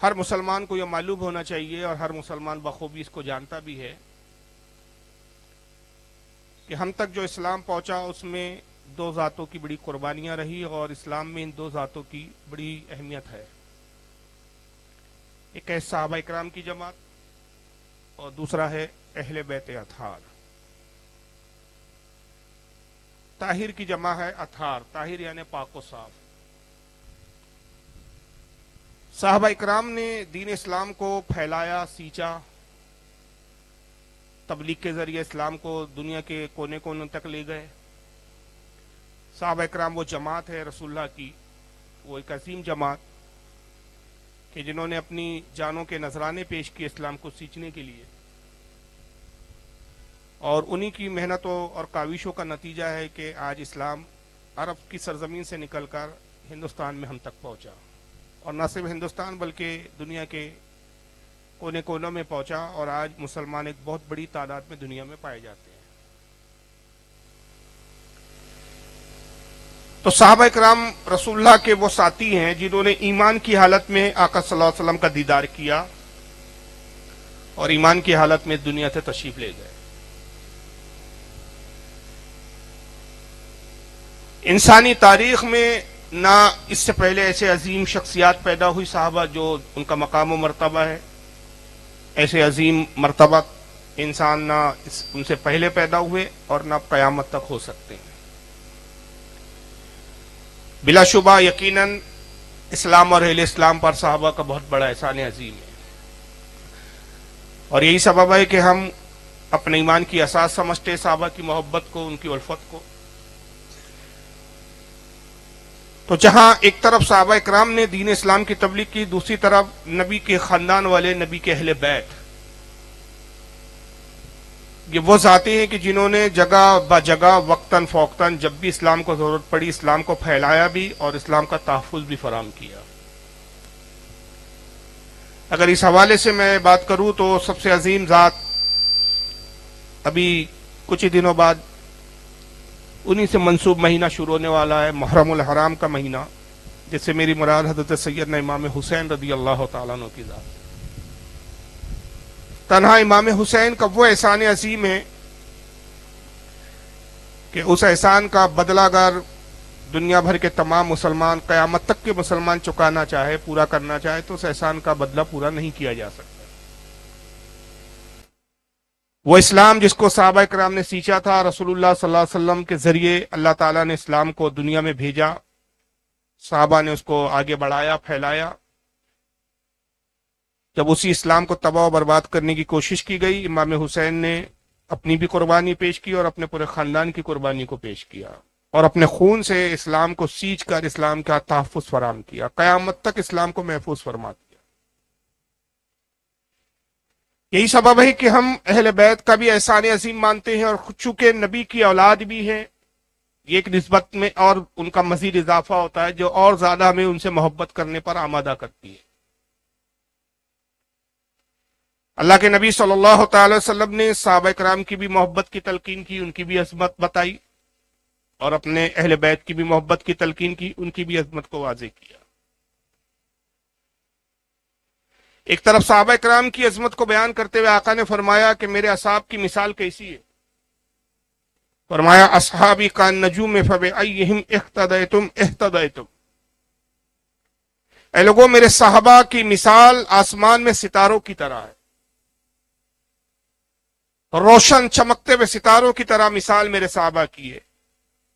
ہر مسلمان کو یہ معلوم ہونا چاہیے اور ہر مسلمان بخوبی اس کو جانتا بھی ہے کہ ہم تک جو اسلام پہنچا اس میں دو ذاتوں کی بڑی قربانیاں رہی اور اسلام میں ان دو ذاتوں کی بڑی اہمیت ہے۔ ایک ہے صحابہ اکرام کی جماعت اور دوسرا ہے اہل بیت اطہار۔ طاہر کی جمع ہے اطہار، طاہر یعنی پاک و صاف۔ صحابہ اکرام نے دین اسلام کو پھیلایا، سینچا، تبلیغ کے ذریعے اسلام کو دنیا کے کونے کونے تک لے گئے۔ صحابہ اکرام وہ جماعت ہے رسول اللہ کی، وہ ایک عظیم جماعت کہ جنہوں نے اپنی جانوں کے نذرانے پیش کیے اسلام کو سینچنے کے لیے، اور انہی کی محنتوں اور کاوشوں کا نتیجہ ہے کہ آج اسلام عرب کی سرزمین سے نکل کر ہندوستان میں ہم تک پہنچا، اور نہ صرف ہندوستان بلکہ دنیا کے کونے کونوں میں پہنچا، اور آج مسلمان ایک بہت بڑی تعداد میں دنیا میں پائے جاتے ہیں۔ تو صحابہ اکرام رسول اللہ کے وہ ساتھی ہیں جنہوں نے ایمان کی حالت میں آقا صلی اللہ علیہ وسلم کا دیدار کیا اور ایمان کی حالت میں دنیا سے تشریف لے گئے۔ انسانی تاریخ میں نہ اس سے پہلے ایسے عظیم شخصیات پیدا ہوئی صحابہ جو ان کا مقام و مرتبہ ہے، ایسے عظیم مرتبہ انسان نہ ان سے پہلے پیدا ہوئے اور نہ قیامت تک ہو سکتے ہیں۔ بلا شبہ یقیناً اسلام اور اہل اسلام پر صحابہ کا بہت بڑا احسان عظیم ہے، اور یہی سبب ہے کہ ہم اپنے ایمان کی اساس سمجھتے صحابہ کی محبت کو، ان کی الفت کو۔ تو جہاں ایک طرف صحابہ اکرام نے دین اسلام کی تبلیغ کی، دوسری طرف نبی کے خاندان والے، نبی کے اہل بیت، یہ وہ ذاتیں ہیں کہ جنہوں نے جگہ با جگہ وقتاً فوقتاً جب بھی اسلام کو ضرورت پڑی اسلام کو پھیلایا بھی اور اسلام کا تحفظ بھی فراہم کیا۔ اگر اس حوالے سے میں بات کروں تو سب سے عظیم ذات ابھی کچھ ہی دنوں بعد انہی سے منسوب مہینہ شروع ہونے والا ہے، محرم الحرام کا مہینہ، جس سے میری مراد حضرت سیدنا امام حسین رضی اللہ تعالیٰ عنہ کی ذات۔ تنہا امام حسین کا وہ احسان عظیم ہے کہ اس احسان کا بدلہ اگر دنیا بھر کے تمام مسلمان قیامت تک کے مسلمان چکانا چاہے، پورا کرنا چاہے، تو اس احسان کا بدلہ پورا نہیں کیا جا سکتا۔ وہ اسلام جس کو صحابہ کرام نے سینچا تھا، رسول اللہ صلی اللہ علیہ وسلم کے ذریعے اللہ تعالیٰ نے اسلام کو دنیا میں بھیجا، صحابہ نے اس کو آگے بڑھایا، پھیلایا۔ جب اسی اسلام کو تباہ و برباد کرنے کی کوشش کی گئی، امام حسین نے اپنی بھی قربانی پیش کی اور اپنے پورے خاندان کی قربانی کو پیش کیا، اور اپنے خون سے اسلام کو سینچ کر اسلام کا تحفظ فراہم کیا، قیامت تک اسلام کو محفوظ فرما دیا۔ یہی سبب ہے کہ ہم اہل بیت کا بھی احسان عظیم مانتے ہیں، اور چونکہ نبی کی اولاد بھی ہیں، یہ ایک نسبت میں اور ان کا مزید اضافہ ہوتا ہے جو اور زیادہ ہمیں ان سے محبت کرنے پر آمادہ کرتی ہے۔ اللہ کے نبی صلی اللہ تعالی وسلم نے صحابہ کرام کی بھی محبت کی تلقین کی، ان کی بھی عظمت بتائی، اور اپنے اہل بیت کی بھی محبت کی تلقین کی، ان کی بھی عظمت کو واضح کیا۔ ایک طرف صحابہ کرام کی عظمت کو بیان کرتے ہوئے آقا نے فرمایا کہ میرے اصحاب کی مثال کیسی ہے؟ فرمایا اصحابی کالنجوم فبأیہم اقتدیتم اہتدیتم۔ اے لوگوں، میرے صحابہ کی مثال آسمان میں ستاروں کی طرح ہے، روشن چمکتے ہوئے ستاروں کی طرح مثال میرے صحابہ کی ہے،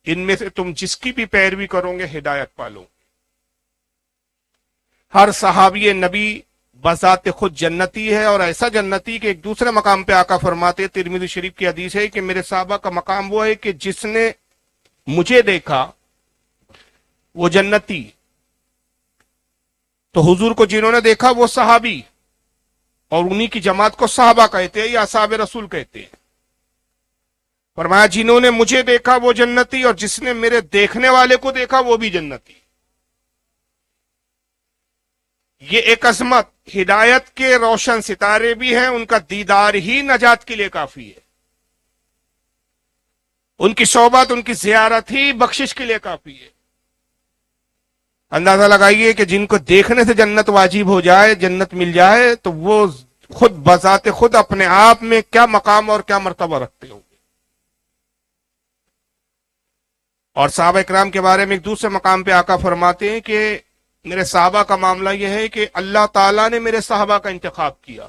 ان میں سے تم جس کی بھی پیروی کرو گے ہدایت پالو۔ ہر صحابی نبی بذات خود جنتی ہے، اور ایسا جنتی کہ ایک دوسرے مقام پہ آقا فرماتے، ترمذی شریف کی حدیث ہے کہ میرے صحابہ کا مقام وہ ہے کہ جس نے مجھے دیکھا وہ جنتی۔ تو حضور کو جنہوں نے دیکھا وہ صحابی، اور انہی کی جماعت کو صحابہ کہتے ہیں یا اصحاب رسول کہتے ہیں۔ فرمایا جنہوں نے مجھے دیکھا وہ جنتی، اور جس نے میرے دیکھنے والے کو دیکھا وہ بھی جنتی۔ یہ ایک عظمت، ہدایت کے روشن ستارے بھی ہیں، ان کا دیدار ہی نجات کے لیے کافی ہے، ان کی صحبت، ان کی زیارت ہی بخشش کے لیے کافی ہے۔ اندازہ لگائیے کہ جن کو دیکھنے سے جنت واجب ہو جائے، جنت مل جائے، تو وہ خود بذات خود اپنے آپ میں کیا مقام اور کیا مرتبہ رکھتے ہوں گے۔ اور صحابہ اکرام کے بارے میں ایک دوسرے مقام پہ آقا فرماتے ہیں کہ میرے صحابہ کا معاملہ یہ ہے کہ اللہ تعالیٰ نے میرے صحابہ کا انتخاب کیا،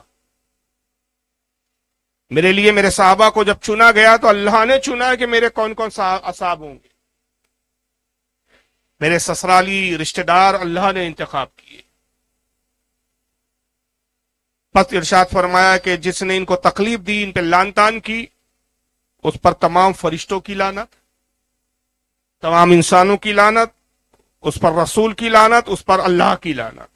میرے لیے میرے صحابہ کو جب چنا گیا تو اللہ نے چنا کہ میرے کون کون اصحاب ہوں گے، میرے سسرالی رشتہ دار اللہ نے انتخاب کیے۔ پس ارشاد فرمایا کہ جس نے ان کو تکلیف دی، ان پہ لان تان کی، اس پر تمام فرشتوں کی لعنت، تمام انسانوں کی لعنت، اس پر رسول کی لعنت، اس پر اللہ کی لعنت۔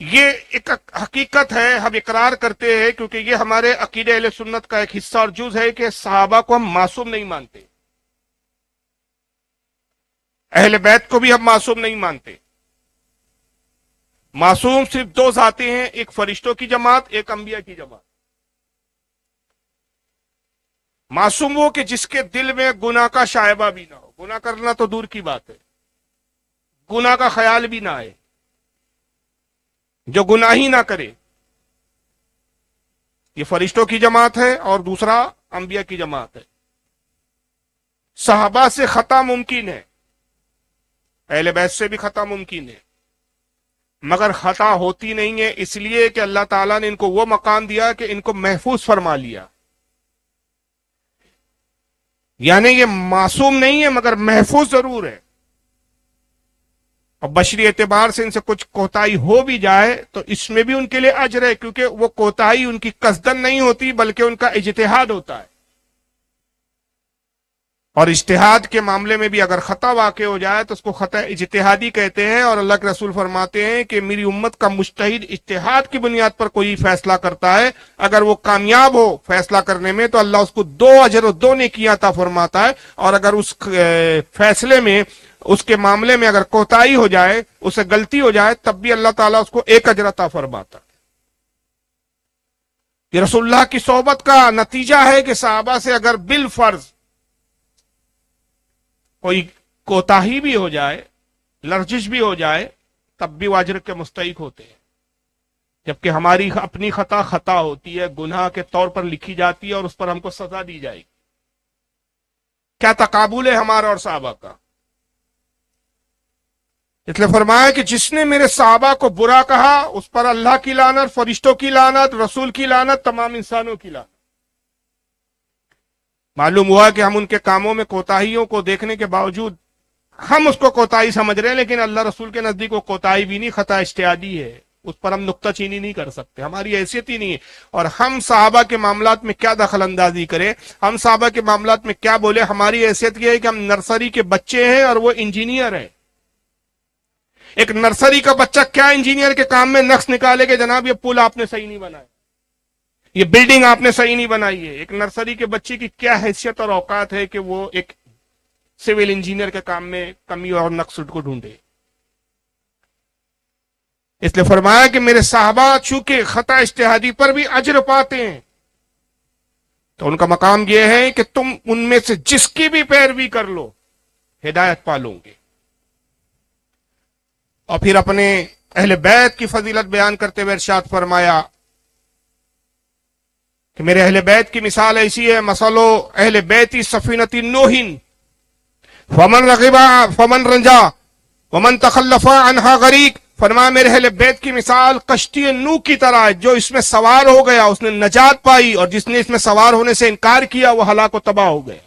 یہ ایک حقیقت ہے، ہم اقرار کرتے ہیں کیونکہ یہ ہمارے عقیدہ اہل سنت کا ایک حصہ اور جز ہے کہ صحابہ کو ہم معصوم نہیں مانتے، اہل بیت کو بھی ہم معصوم نہیں مانتے۔ معصوم صرف دو ذاتیں ہیں، ایک فرشتوں کی جماعت، ایک انبیاء کی جماعت۔ معصوم وہ کہ جس کے دل میں گناہ کا شائبہ بھی نہ ہو، گناہ کرنا تو دور کی بات ہے، گناہ کا خیال بھی نہ آئے، جو گناہ ہی نہ کرے، یہ فرشتوں کی جماعت ہے، اور دوسرا انبیاء کی جماعت ہے۔ صحابہ سے خطا ممکن ہے، اہل بیت سے بھی خطا ممکن ہے، مگر خطا ہوتی نہیں ہے، اس لیے کہ اللہ تعالیٰ نے ان کو وہ مقام دیا کہ ان کو محفوظ فرما لیا۔ یعنی یہ معصوم نہیں ہے مگر محفوظ ضرور ہے، اور بشری اعتبار سے ان سے کچھ کوتاہی ہو بھی جائے تو اس میں بھی ان کے لیے اجر ہے، کیونکہ وہ کوتاہی ان کی قصدن نہیں ہوتی بلکہ ان کا اجتہاد ہوتا ہے، اور اجتہاد کے معاملے میں بھی اگر خطا واقع ہو جائے تو اس کو خطا اجتہادی کہتے ہیں، اور اللہ کے رسول فرماتے ہیں کہ میری امت کا مجتہد اجتہاد کی بنیاد پر کوئی فیصلہ کرتا ہے، اگر وہ کامیاب ہو فیصلہ کرنے میں تو اللہ اس کو 2 اجر و 2 نیکیاں عطا فرماتا ہے، اور اگر اس فیصلے میں، اس کے معاملے میں اگر کوتاہی ہو جائے، اسے غلطی ہو جائے، تب بھی اللہ تعالیٰ اس کو 1 اجر عطا فرماتا ہے۔ یہ رسول اللہ کی صحبت کا نتیجہ ہے کہ صحابہ سے اگر بالفرض کوئی کوتاہی بھی ہو جائے، لرزش بھی ہو جائے، تب بھی وہ اجر کے مستحق ہوتے ہیں، جبکہ ہماری اپنی خطا ہوتی ہے، گناہ کے طور پر لکھی جاتی ہے اور اس پر ہم کو سزا دی جائے گی۔ کیا تقابل ہے ہمارا اور صحابہ کا؟ اس لیے فرمایا کہ جس نے میرے صحابہ کو برا کہا اس پر اللہ کی لعنت، فرشتوں کی لعنت، رسول کی لعنت، تمام انسانوں کی لعنت۔ معلوم ہوا کہ ہم ان کے کاموں میں کوتاہیوں کو دیکھنے کے باوجود ہم اس کو کوتاہی سمجھ رہے ہیں، لیکن اللہ رسول کے نزدیک وہ کوتاہی بھی نہیں، خطا اجتہادی ہے، اس پر ہم نکتہ چینی نہیں کر سکتے، ہماری حیثیت ہی نہیں ہے۔ اور ہم صحابہ کے معاملات میں کیا دخل اندازی کریں، ہم صحابہ کے معاملات میں کیا بولے، ہماری حیثیت یہ ہے کہ ہم نرسری کے بچے ہیں اور وہ انجینئر ہیں۔ ایک نرسری کا بچہ کیا انجینئر کے کام میں نقش نکالے کہ جناب یہ پل آپ نے صحیح نہیں بنایا، یہ بلڈنگ آپ نے صحیح نہیں بنائی ہے؟ ایک نرسری کے بچے کی کیا حیثیت اور اوقات ہے کہ وہ ایک سول انجینئر کے کام میں کمی اور نقص کو ڈھونڈے؟ اس لیے فرمایا کہ میرے صحابہ چونکہ خطا اجتہادی پر بھی اجر پاتے ہیں، تو ان کا مقام یہ ہے کہ تم ان میں سے جس کی بھی پیروی کر لو ہدایت پالو گے۔ اور پھر اپنے اہل بیت کی فضیلت بیان کرتے ہوئے ارشاد فرمایا کہ میرے اہل بیت کی مثال ایسی ہے، مثلو اہل بیتی سفینۃ نوح فمن رغب فمن رنجا ومن تخلف عنہا غریق۔ فرمایا میرے اہل بیت کی مثال کشتی نوح کی طرح ہے، جو اس میں سوار ہو گیا اس نے نجات پائی، اور جس نے اس میں سوار ہونے سے انکار کیا وہ ہلاک و تباہ ہو گیا۔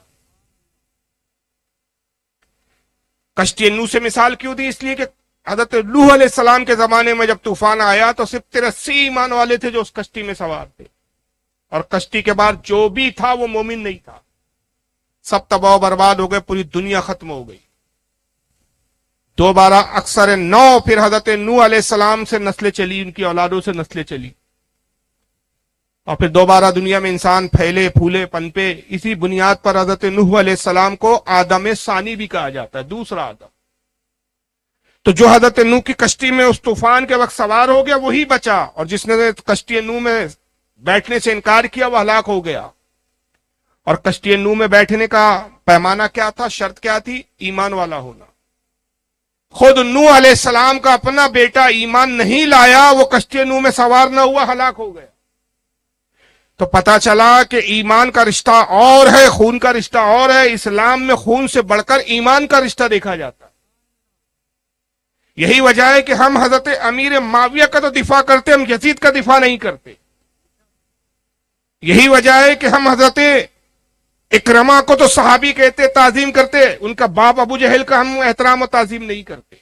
کشتی نوح سے مثال کیوں دی؟ اس لیے کہ حضرت نوح علیہ السلام کے زمانے میں جب طوفان آیا تو صرف 83 ایمان والے تھے جو اس کشتی میں سوار تھے، اور کشتی کے بعد جو بھی تھا وہ مومن نہیں تھا، سب تباہ و برباد ہو گئے، پوری دنیا ختم ہو گئی۔ دوبارہ اکثر 9 پھر حضرت نوح علیہ السلام سے نسلیں چلی، ان کی اولادوں سے نسلیں چلی، اور پھر دوبارہ دنیا میں انسان پھیلے پھولے پنپے۔ اسی بنیاد پر حضرت نوح علیہ السلام کو آدم ثانی بھی کہا جاتا ہے، دوسرا آدم۔ تو جو حضرت نوح کی کشتی میں اس طوفان کے وقت سوار ہو گیا وہی بچا، اور جس نے کشتی نوح میں بیٹھنے سے انکار کیا وہ ہلاک ہو گیا۔ اور کشتی نوح میں بیٹھنے کا پیمانہ کیا تھا؟ شرط کیا تھی؟ ایمان والا ہونا۔ خود نوح علیہ السلام کا اپنا بیٹا ایمان نہیں لایا، وہ کشتی نوح میں سوار نہ ہوا، ہلاک ہو گیا۔ تو پتا چلا کہ ایمان کا رشتہ اور ہے، خون کا رشتہ اور ہے۔ اسلام میں خون سے بڑھ کر ایمان کا رشتہ دیکھا جاتا ہے۔ یہی وجہ ہے کہ ہم حضرت امیر معاویہ کا تو دفاع کرتے، ہم یزید کا دفاع نہیں کرتے۔ یہی وجہ ہے کہ ہم حضرت اکرمہ کو تو صحابی کہتے، تعظیم کرتے، ان کا باپ ابو جہل کا ہم احترام و تعظیم نہیں کرتے۔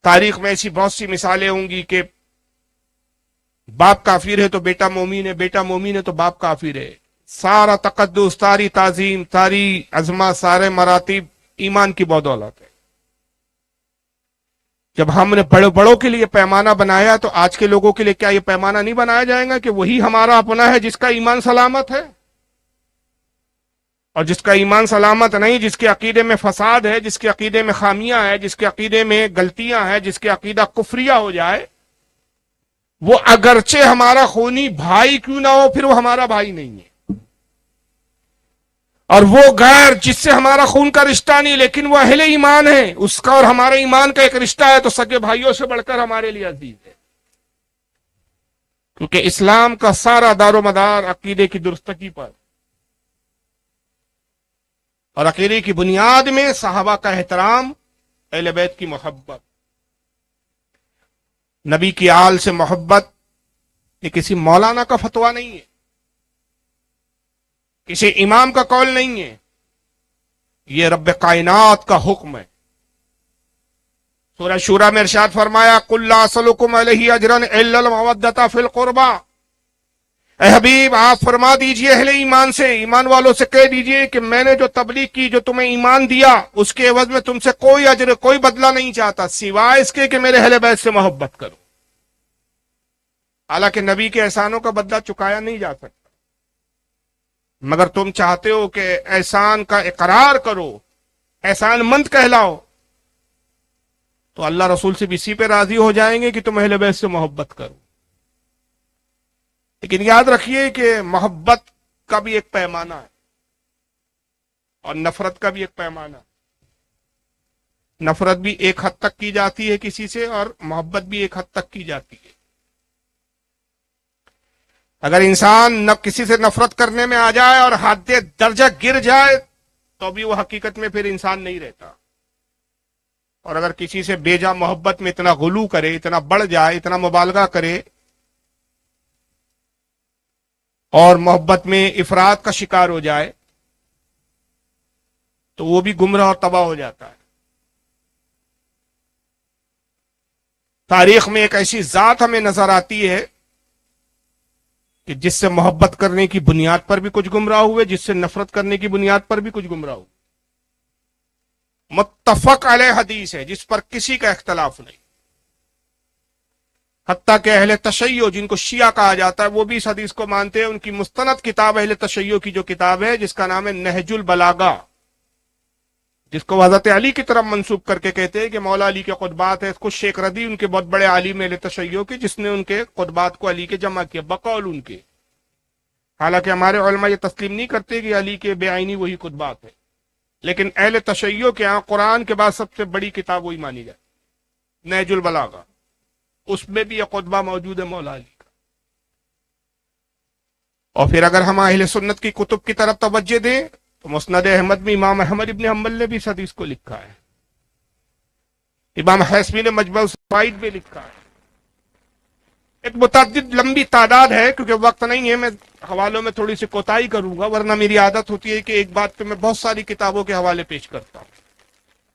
تاریخ میں ایسی بہت سی مثالیں ہوں گی کہ باپ کافر ہے تو بیٹا مومن ہے، بیٹا مومن ہے تو باپ کافر ہے۔ سارا تقدس، ساری تعظیم، ساری عظمت، سارے مراتب ایمان کی بدولت ہے۔ جب ہم نے بڑوں کے لیے پیمانہ بنایا تو آج کے لوگوں کے لیے کیا یہ پیمانہ نہیں بنایا جائے گا کہ وہی ہمارا اپنا ہے جس کا ایمان سلامت ہے؟ اور جس کا ایمان سلامت نہیں، جس کے عقیدے میں فساد ہے، جس کے عقیدے میں خامیاں ہے، جس کے عقیدے میں غلطیاں ہیں، جس کے عقیدہ کفریہ ہو جائے، وہ اگرچہ ہمارا خونی بھائی کیوں نہ ہو، پھر وہ ہمارا بھائی نہیں ہے۔ اور وہ غیر جس سے ہمارا خون کا رشتہ نہیں لیکن وہ اہل ایمان ہے، اس کا اور ہمارے ایمان کا ایک رشتہ ہے، تو سگے بھائیوں سے بڑھ کر ہمارے لیے عزیز ہے۔ کیونکہ اسلام کا سارا دار و مدار عقیدے کی درستگی پر، اور عقیدے کی بنیاد میں صحابہ کا احترام، اہل بیت کی محبت، نبی کی آل سے محبت۔ یہ کسی مولانا کا فتویٰ نہیں ہے، کسی امام کا قول نہیں ہے، یہ رب کائنات کا حکم ہے۔ سورہ شورى میں ارشاد فرمایا قُلْ لَا أَسْأَلُكُمْ عَلَيْهِ أَجْرًا إِلَّا الْمَوَدَّةَ فِي الْقُرْبَى۔ اے حبیب آپ فرما دیجئے اہل ایمان سے، ایمان والوں سے کہہ دیجئے کہ میں نے جو تبلیغ کی، جو تمہیں ایمان دیا، اس کے عوض میں تم سے کوئی اجر، کوئی بدلہ نہیں چاہتا سوائے اس کے کہ میرے اہل بیت سے محبت کرو۔ حالانکہ نبی کے احسانوں کا بدلہ چکایا نہیں جا سکتا، مگر تم چاہتے ہو کہ احسان کا اقرار کرو، احسان مند کہلاؤ، تو اللہ رسول سے بھی اسی پہ راضی ہو جائیں گے کہ تم اہل بیت سے محبت کرو۔ لیکن یاد رکھیے کہ محبت کا بھی ایک پیمانہ ہے اور نفرت کا بھی ایک پیمانہ ہے۔ نفرت بھی ایک حد تک کی جاتی ہے کسی سے، اور محبت بھی ایک حد تک کی جاتی ہے۔ اگر انسان کسی سے نفرت کرنے میں آ جائے اور حد درجہ گر جائے تو بھی وہ حقیقت میں پھر انسان نہیں رہتا۔ اور اگر کسی سے بے جا محبت میں اتنا غلو کرے، اتنا بڑھ جائے، اتنا مبالغہ کرے اور محبت میں افراط کا شکار ہو جائے تو وہ بھی گمراہ اور تباہ ہو جاتا ہے۔ تاریخ میں ایک ایسی ذات ہمیں نظر آتی ہے کہ جس سے محبت کرنے کی بنیاد پر بھی کچھ گمراہ ہوئے، جس سے نفرت کرنے کی بنیاد پر بھی کچھ گمراہ ہوئے۔ متفق علیہ حدیث ہے جس پر کسی کا اختلاف نہیں، حتیٰ کہ اہل تشیع جن کو شیعہ کہا جاتا ہے وہ بھی اس حدیث کو مانتے ہیں۔ ان کی مستند کتاب اہل تشیع کی جو کتاب ہے جس کا نام ہے نہج البلاغہ، جس کو حضرت علی کی طرف منسوب کر کے کہتے ہیں کہ مولا علی کے قطبات ہے، اس کو شیخ رضی ان کے بہت بڑے عالم اہل تشیع کے، جس نے ان کے قطبات کو علی کے جمع کیا بقول ان کے۔ حالانکہ ہمارے علماء یہ تسلیم نہیں کرتے کہ علی کے بے عینی وہی قطبات ہے، لیکن اہل تشیع کے ہاں قرآن کے بعد سب سے بڑی کتاب وہی مانی جاتی، نہج البلاغہ۔ اس میں بھی یہ قطبہ موجود ہے مولا علی کا۔ اور پھر اگر ہم اہل سنت کی کتب کی طرف توجہ دیں تو مسند احمد میں امام احمد ابن حنبل نے بھی اس حدیث کو لکھا ہے، امام حیثمی نے مجمع الزوائد میں لکھا ہے۔ ایک متعدد لمبی تعداد ہے، کیونکہ وقت نہیں ہے میں حوالوں میں تھوڑی سی کوتاہی کروں گا، ورنہ میری عادت ہوتی ہے کہ ایک بات پہ میں بہت ساری کتابوں کے حوالے پیش کرتا ہوں۔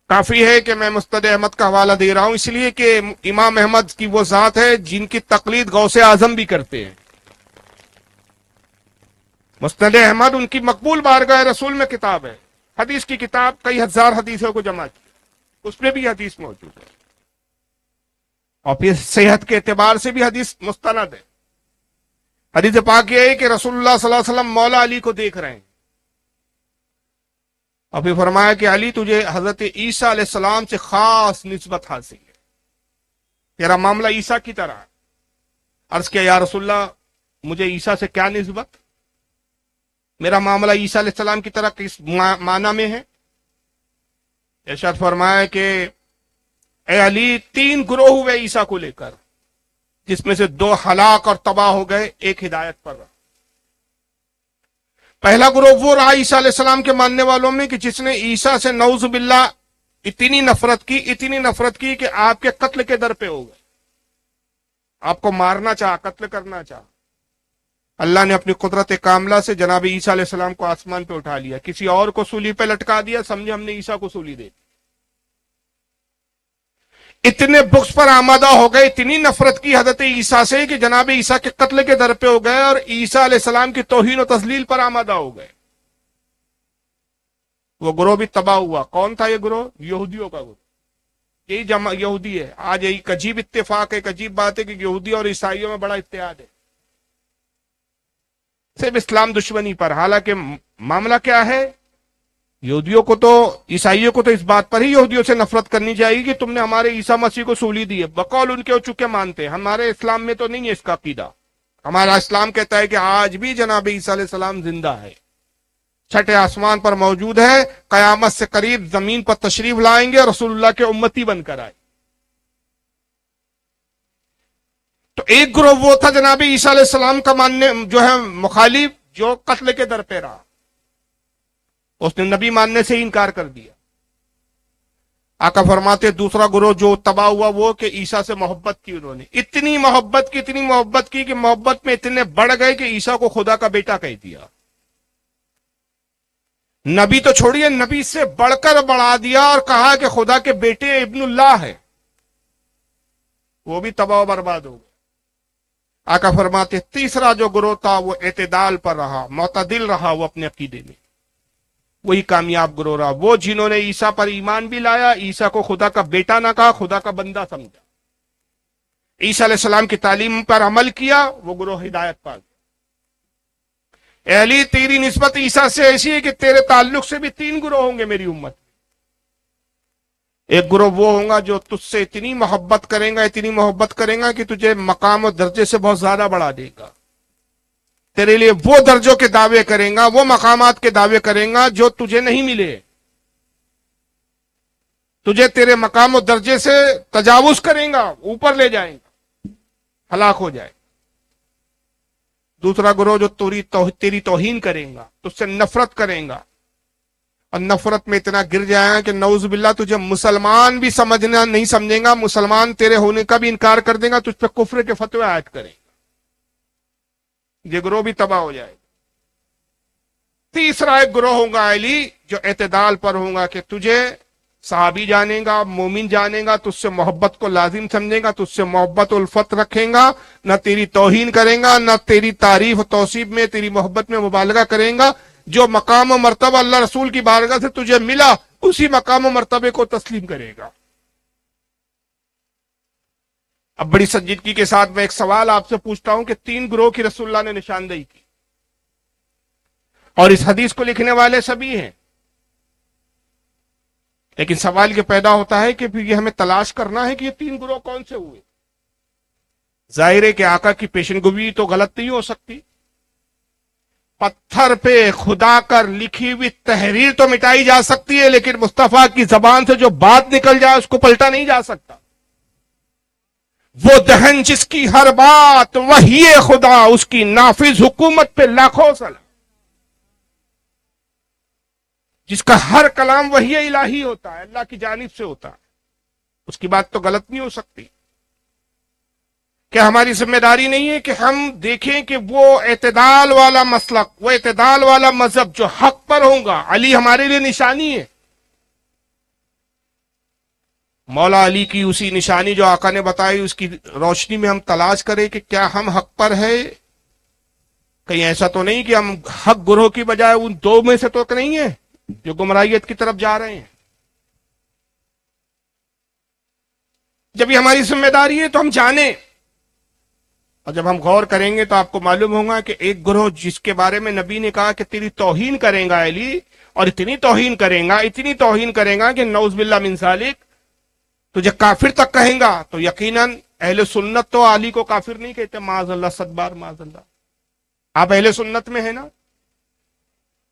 کافی ہے کہ میں مسند احمد کا حوالہ دے رہا ہوں، اس لیے کہ امام احمد کی وہ ذات ہے جن کی تقلید غوث اعظم بھی کرتے ہیں۔ مسند احمد ان کی مقبول بارگاہ رسول میں کتاب ہے، حدیث کی کتاب، کئی ہزار حدیثوں کو جمع کی، اس میں بھی حدیث موجود ہے، اور پھر صحت کے اعتبار سے بھی حدیث مستند ہے۔ حدیث پاک یہ ہے کہ رسول اللہ صلی اللہ علیہ وسلم مولا علی کو دیکھ رہے ہیں، اور پھر فرمایا کہ علی تجھے حضرت عیسیٰ علیہ السلام سے خاص نسبت حاصل ہے، تیرا معاملہ عیسیٰ کی طرح ہے۔ عرض کیا یا رسول اللہ مجھے عیسیٰ سے کیا نسبت؟ میرا معاملہ عیسیٰ علیہ السلام کی طرح کس معنی میں ہے؟ ارشاد فرمایا کہ اے علی، 3 گروہ ہوئے عیسیٰ کو لے کر، جس میں سے 2 ہلاک اور تباہ ہو گئے، 1 ہدایت پر رہا۔ پہلا گروہ وہ رہا عیسیٰ علیہ السلام کے ماننے والوں میں کہ جس نے عیسیٰ سے نعوذ باللہ اتنی نفرت کی کہ آپ کے قتل کے در پہ ہو گئے، آپ کو مارنا چاہا، قتل کرنا چاہا۔ اللہ نے اپنی قدرت کاملہ سے جناب عیسیٰ علیہ السلام کو آسمان پہ اٹھا لیا، کسی اور کو سولی پہ لٹکا دیا، سمجھے ہم نے عیسیٰ کو سولی دے دی۔ اتنے بغض پر آمادہ ہو گئے، اتنی نفرت کی حضرت عیسیٰ سے کہ جناب عیسیٰ کے قتل کے در پہ ہو گئے اور عیسیٰ علیہ السلام کی توہین و تذلیل پر آمادہ ہو گئے۔ وہ گروہ بھی تباہ ہوا۔ کون تھا یہ گروہ؟ یہودیوں کا گروہ۔ یہی یہودی ہے آج۔ ایک عجیب اتفاق ہے، ایک عجیب بات ہے کہ یہودی اور عیسائیوں میں بڑا اتحاد ہے، صرف اسلام دشمنی پر۔ حالانکہ معاملہ کیا ہے؟ یہودیوں کو تو، عیسائیوں کو تو اس بات پر ہی یہودیوں سے نفرت کرنی چاہیے کہ تم نے ہمارے عیسیٰ مسیح کو سولی دی ہے۔ بقول ان کے ہو چکے مانتے ہیں، ہمارے اسلام میں تو نہیں ہے اس کا عقیدہ۔ ہمارا اسلام کہتا ہے کہ آج بھی جناب عیسیٰ علیہ السلام زندہ ہے، چھٹے آسمان پر موجود ہے، قیامت سے قریب زمین پر تشریف لائیں گے، رسول اللہ کے امتی بن کر آئے۔ تو ایک گروہ وہ تھا جناب عیسیٰ علیہ السلام کا ماننے جو ہے مخالف، جو قتل کے در پہ رہا، اس نے نبی ماننے سے انکار کر دیا۔ آقا فرماتے دوسرا گروہ جو تباہ ہوا وہ کہ عیسیٰ سے محبت کی، انہوں نے اتنی محبت کی کہ محبت میں اتنے بڑھ گئے کہ عیسیٰ کو خدا کا بیٹا کہہ دیا۔ نبی تو چھوڑیے، نبی سے بڑھ کر بڑھا دیا اور کہا کہ خدا کے بیٹے ابن اللہ ہے۔ وہ بھی تباہ و برباد ہو گئے۔ آقا فرماتے تیسرا جو گروہ تھا وہ اعتدال پر رہا، معتدل رہا، وہ اپنے عقیدے میں، وہی کامیاب گروہ رہا۔ وہ جنہوں نے عیسیٰ پر ایمان بھی لایا، عیسیٰ کو خدا کا بیٹا نہ کہا، خدا کا بندہ سمجھا، عیسیٰ علیہ السلام کی تعلیم پر عمل کیا، وہ گروہ ہدایت پا گیا۔ اے علی، تیری نسبت عیسیٰ سے ایسی ہے کہ تیرے تعلق سے بھی 3 گروہ ہوں گے میری امت۔ ایک گروہ وہ ہوگا جو تجھ سے اتنی محبت کریں گا کہ تجھے مقام و درجے سے بہت زیادہ بڑھا دے گا، تیرے لیے وہ درجوں کے دعوے کریں گا، وہ مقامات کے دعوے کریں گا جو تجھے نہیں ملے، تجھے تیرے مقام و درجے سے تجاوز کریں گا، اوپر لے جائیں گا، ہلاک ہو جائے۔ دوسرا گروہ جو تیری توہین کریں گا، تجھ سے نفرت کریں گا، اور نفرت میں اتنا گر جائے گا کہ نعوذ باللہ تجھے مسلمان بھی نہیں سمجھیں گا، مسلمان تیرے ہونے کا بھی انکار کر دیں گا، تجھ پہ کفر کے فتوے عائد کریں گا۔ یہ گروہ بھی تباہ ہو جائے گا۔ تیسرا ایک گروہ ہوگا علی جو اعتدال پر ہوگا کہ تجھے صحابی جانے گا، مومن جانے گا، تجھ سے محبت کو لازم سمجھے گا، تجھ سے محبت الفت رکھیں گا، نہ تیری توہین کریں گا، نہ تیری تعریف و توصیف میں، تیری محبت میں مبالغہ کریں گا۔ جو مقام و مرتبہ اللہ رسول کی بارگاہ سے تجھے ملا، اسی مقام و مرتبے کو تسلیم کرے گا۔ اب بڑی سنجیدگی کے ساتھ میں ایک سوال آپ سے پوچھتا ہوں کہ 3 گروہ کی رسول اللہ نے نشاندہی کی، اور اس حدیث کو لکھنے والے سبھی ہیں، لیکن سوال یہ پیدا ہوتا ہے کہ پھر یہ ہمیں تلاش کرنا ہے کہ یہ 3 گروہ کون سے ہوئے۔ ظاہر ہے کہ آقا کی پیشن گوئی تو غلط نہیں ہو سکتی، پتھر پہ خدا کر لکھی ہوئی تحریر تو مٹائی جا سکتی ہے، لیکن مصطفیٰ کی زبان سے جو بات نکل جائے اس کو پلٹا نہیں جا سکتا۔ وہ دہن جس کی ہر بات وحی خدا، اس کی نافذ حکومت پہ لاکھوں سلام۔ جس کا ہر کلام وحی الہی ہوتا ہے، اللہ کی جانب سے ہوتا ہے، اس کی بات تو غلط نہیں ہو سکتی۔ کیا ہماری ذمہ داری نہیں ہے کہ ہم دیکھیں کہ وہ اعتدال والا مسلک، وہ اعتدال والا مذہب جو حق پر ہوگا، علی ہمارے لیے نشانی ہے۔ مولا علی کی اسی نشانی جو آقا نے بتائی، اس کی روشنی میں ہم تلاش کریں کہ کیا ہم حق پر ہے۔ کہیں ایسا تو نہیں کہ ہم حق گروہ کی بجائے ان 2 میں سے تو نہیں ہے جو گمراہیت کی طرف جا رہے ہیں۔ جب یہ ہماری ذمہ داری ہے تو ہم جانیں، اور جب ہم غور کریں گے تو آپ کو معلوم ہوگا کہ ایک گروہ جس کے بارے میں نبی نے کہا کہ تیری توہین کریں گا علی، اور اتنی توہین کریں گا کہ نعوذ باللہ من ذالک تجھے کافر تک کہیں گا، تو یقیناً اہل سنت تو علی کو کافر نہیں کہتے، معاذ اللہ، صد بار معاذ اللہ۔ آپ اہل سنت میں ہیں نا؟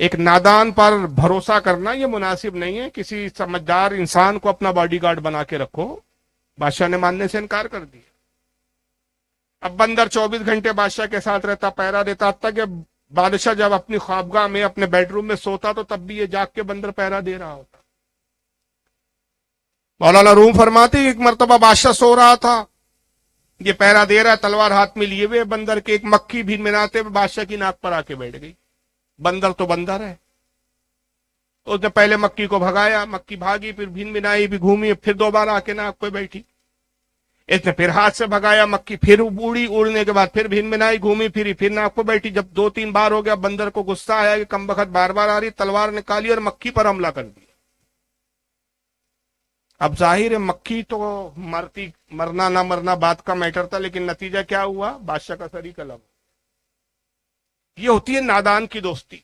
ایک نادان پر بھروسہ کرنا یہ مناسب نہیں ہے. کسی سمجھدار انسان کو اپنا باڈی گارڈ بنا کے رکھو. بادشاہ نے ماننے سے انکار کر دیا. اب بندر 24 گھنٹے بادشاہ کے ساتھ رہتا, پہرا دیتا, اب تک کہ بادشاہ جب اپنی خوابگاہ میں اپنے بیڈ روم میں سوتا تو تب بھی یہ جاگ کے بندر پہرا دے رہا ہوتا. مولانا روم فرماتے ایک مرتبہ بادشاہ سو رہا تھا, یہ پہرا دے رہا ہے, تلوار ہاتھ میں لیے ہوئے, بندر کے ایک مکھی بھی مناتے ہوئے بادشاہ کی ناک پر آ کے بیٹھ گئی. بندر تو بندر ہے, اس نے پہلے مکھی کو بھگایا, مکھی بھاگی, پھر بھین بنائی بھی گھومی, پھر دوبارہ آ کے ناک پہ بیٹھی. اس نے پھر ہاتھ سے بھگایا, مکھی پھر اڑی, اڑنے کے بعد پھر بھین بنائی, گھومی پھری, پھر ناک پہ بیٹھی. جب 2-3 بار ہو گیا, بندر کو غصہ آیا کہ کم بخت بار بار آ رہی, تلوار نکالی اور مکھی پر حملہ کر دیا. اب ظاہر ہے مکھی تو مرنا نہ مرنا بات کا میٹر تھا, لیکن نتیجہ کیا ہوا, بادشاہ کا سر ہی قلم. یہ ہوتی ہے نادان کی دوستی.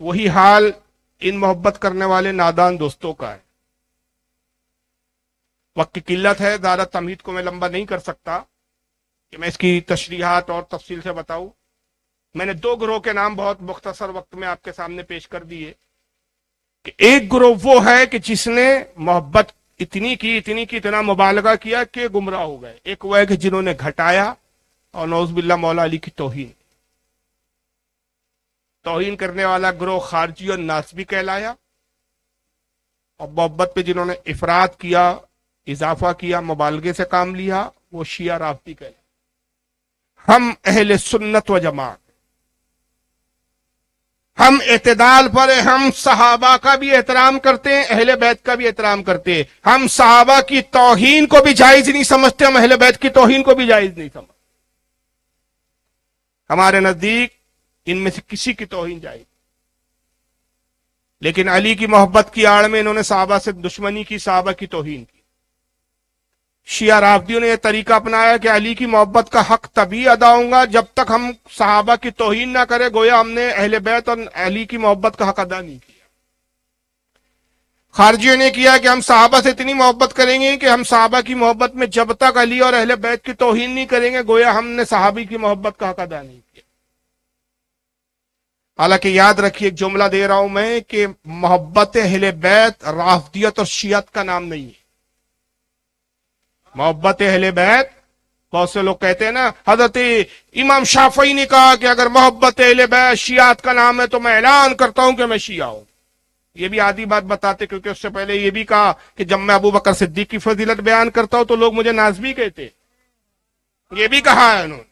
وہی حال ان محبت کرنے والے نادان دوستوں کا ہے. وقت کی قلت ہے, زیادہ تمہید کو میں لمبا نہیں کر سکتا کہ میں اس کی تشریحات اور تفصیل سے بتاؤں. میں نے 2 گروہ کے نام بہت مختصر وقت میں آپ کے سامنے پیش کر دیے کہ ایک گروہ وہ ہے کہ جس نے محبت اتنی کی اتنا مبالغہ کیا کہ گمراہ ہو گئے. ایک وہ ہے کہ جنہوں نے گھٹایا اور نعوذ باللہ مولا علی کی توہین کرنے والا گروہ خارجی اور ناسبی کہلایا. اور محبت پہ جنہوں نے افراط کیا, اضافہ کیا, مبالغے سے کام لیا, وہ شیعہ رافضی کہلایا. ہم اہل سنت و جماعت, ہم اعتدال پر ہیں. ہم صحابہ کا بھی احترام کرتے ہیں, اہل بیت کا بھی احترام کرتے ہیں. ہم صحابہ کی توہین کو بھی جائز نہیں سمجھتے, ہم اہل بیت کی توہین کو بھی جائز نہیں سمجھتے. ہمارے نزدیک ان میں سے کسی کی توہین جائز. لیکن علی کی محبت کی آڑ میں انہوں نے صحابہ سے دشمنی کی, صحابہ کی توہین کی. شیعہ رافضیوں نے یہ طریقہ اپنایا کہ علی کی محبت کا حق تبھی ادا ہوگا جب تک ہم صحابہ کی توہین نہ کرے, گویا ہم نے اہل بیت اور علی کی محبت کا حق ادا نہیں کیا. خارجیوں نے کیا کہ ہم صحابہ سے اتنی محبت کریں گے کہ ہم صحابہ کی محبت میں جب تک علی اور اہل بیت کی توہین نہیں کریں گے, گویا ہم نے صحابی کی محبت کا حق ادا نہیں کیا. حالانکہ یاد رکھیے, ایک جملہ دے رہا ہوں میں کہ محبت اہل بیت رافضیت اور شیعت کا نام نہیں ہے. محبت اہل بیت, بہت سے لوگ کہتے ہیں نا, حضرت امام شافعی نے کہا کہ اگر محبت اہل بیت شیعت کا نام ہے تو میں اعلان کرتا ہوں کہ میں شیعہ ہوں. یہ بھی آدھی بات بتاتے, کیونکہ اس سے پہلے یہ بھی کہا کہ جب میں ابو بکر صدیق کی فضیلت بیان کرتا ہوں تو لوگ مجھے نازبی کہتے. یہ بھی کہا ہے انہوں نے.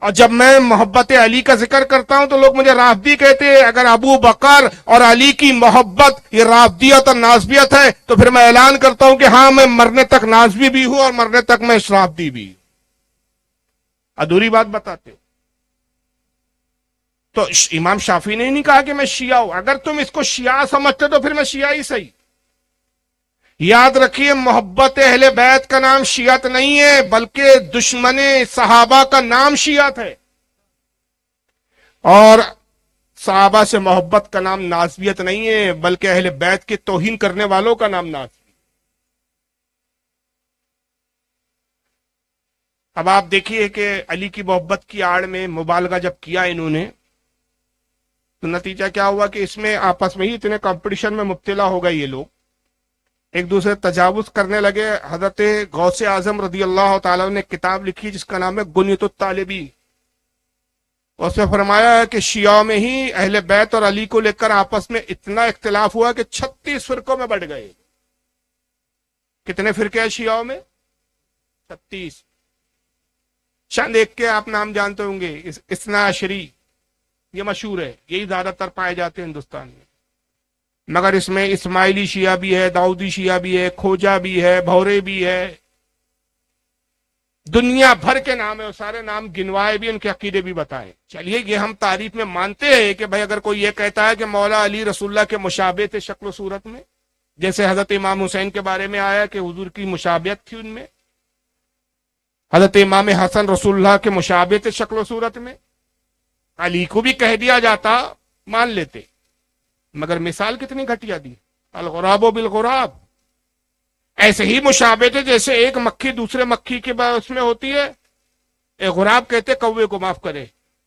اور جب میں محبت علی کا ذکر کرتا ہوں تو لوگ مجھے رافضی کہتے ہیں. اگر ابو بکر اور علی کی محبت یہ رافضیت اور نازبیت ہے تو پھر میں اعلان کرتا ہوں کہ ہاں میں مرنے تک نازبی بھی ہوں اور مرنے تک میں رافضی بھی ہوں. ادھوری بات بتاتے ہو. تو امام شافعی نے نہیں کہا کہ میں شیعہ ہوں. اگر تم اس کو شیعہ سمجھتے تو پھر میں شیعہ ہی صحیح. یاد رکھیے, محبت اہل بیت کا نام شیعت نہیں ہے, بلکہ دشمن صحابہ کا نام شیعت ہے. اور صحابہ سے محبت کا نام نازبیت نہیں ہے, بلکہ اہل بیت کے توہین کرنے والوں کا نام نازبی. اب آپ دیکھیے کہ علی کی محبت کی آڑ میں مبالغہ جب کیا انہوں نے, تو نتیجہ کیا ہوا کہ اس میں آپس میں ہی اتنے کمپٹیشن میں مبتلا ہو گئے. یہ لوگ ایک دوسرے تجاوز کرنے لگے. حضرت غوث اعظم رضی اللہ تعالیٰ نے کتاب لکھی جس کا نام ہے غنیۃ الطالبین. اس میں فرمایا ہے کہ شیعہ میں ہی اہل بیت اور علی کو لے کر آپس میں اتنا اختلاف ہوا کہ 36 فرقوں میں بڑھ گئے. کتنے فرقے ہیں شیعہ میں؟ 36. چند ایک کے آپ نام جانتے ہوں گے, اثنا عشری, یہ مشہور ہے, یہی زیادہ تر پائے جاتے ہیں ہندوستان میں. مگر اس میں اسماعیلی شیعہ بھی ہے, داؤدی شیعہ بھی ہے, کھوجا بھی ہے, بھورے بھی ہے, دنیا بھر کے نام ہے. اور سارے نام گنوائے بھی, ان کے عقیدے بھی بتائے. چلیے یہ ہم تعریف میں مانتے ہیں کہ بھائی اگر کوئی یہ کہتا ہے کہ مولا علی رسول اللہ کے مشابہ تھے شکل و صورت میں, جیسے حضرت امام حسین کے بارے میں آیا کہ حضور کی مشابہت تھی ان میں, حضرت امام حسن رسول اللہ کے مشابہ تھے شکل و صورت میں, علی کو بھی کہہ دیا جاتا مان لیتے. مگر مثال کتنی گھٹیا دی, الغراب بالغراب. ایسے ہی مشابہ تھے جیسے ایک مکھی دوسرے مکھی کے بعد اس میں ہوتی ہے. ایک غراب کہتے کوے کو, معاف کرے,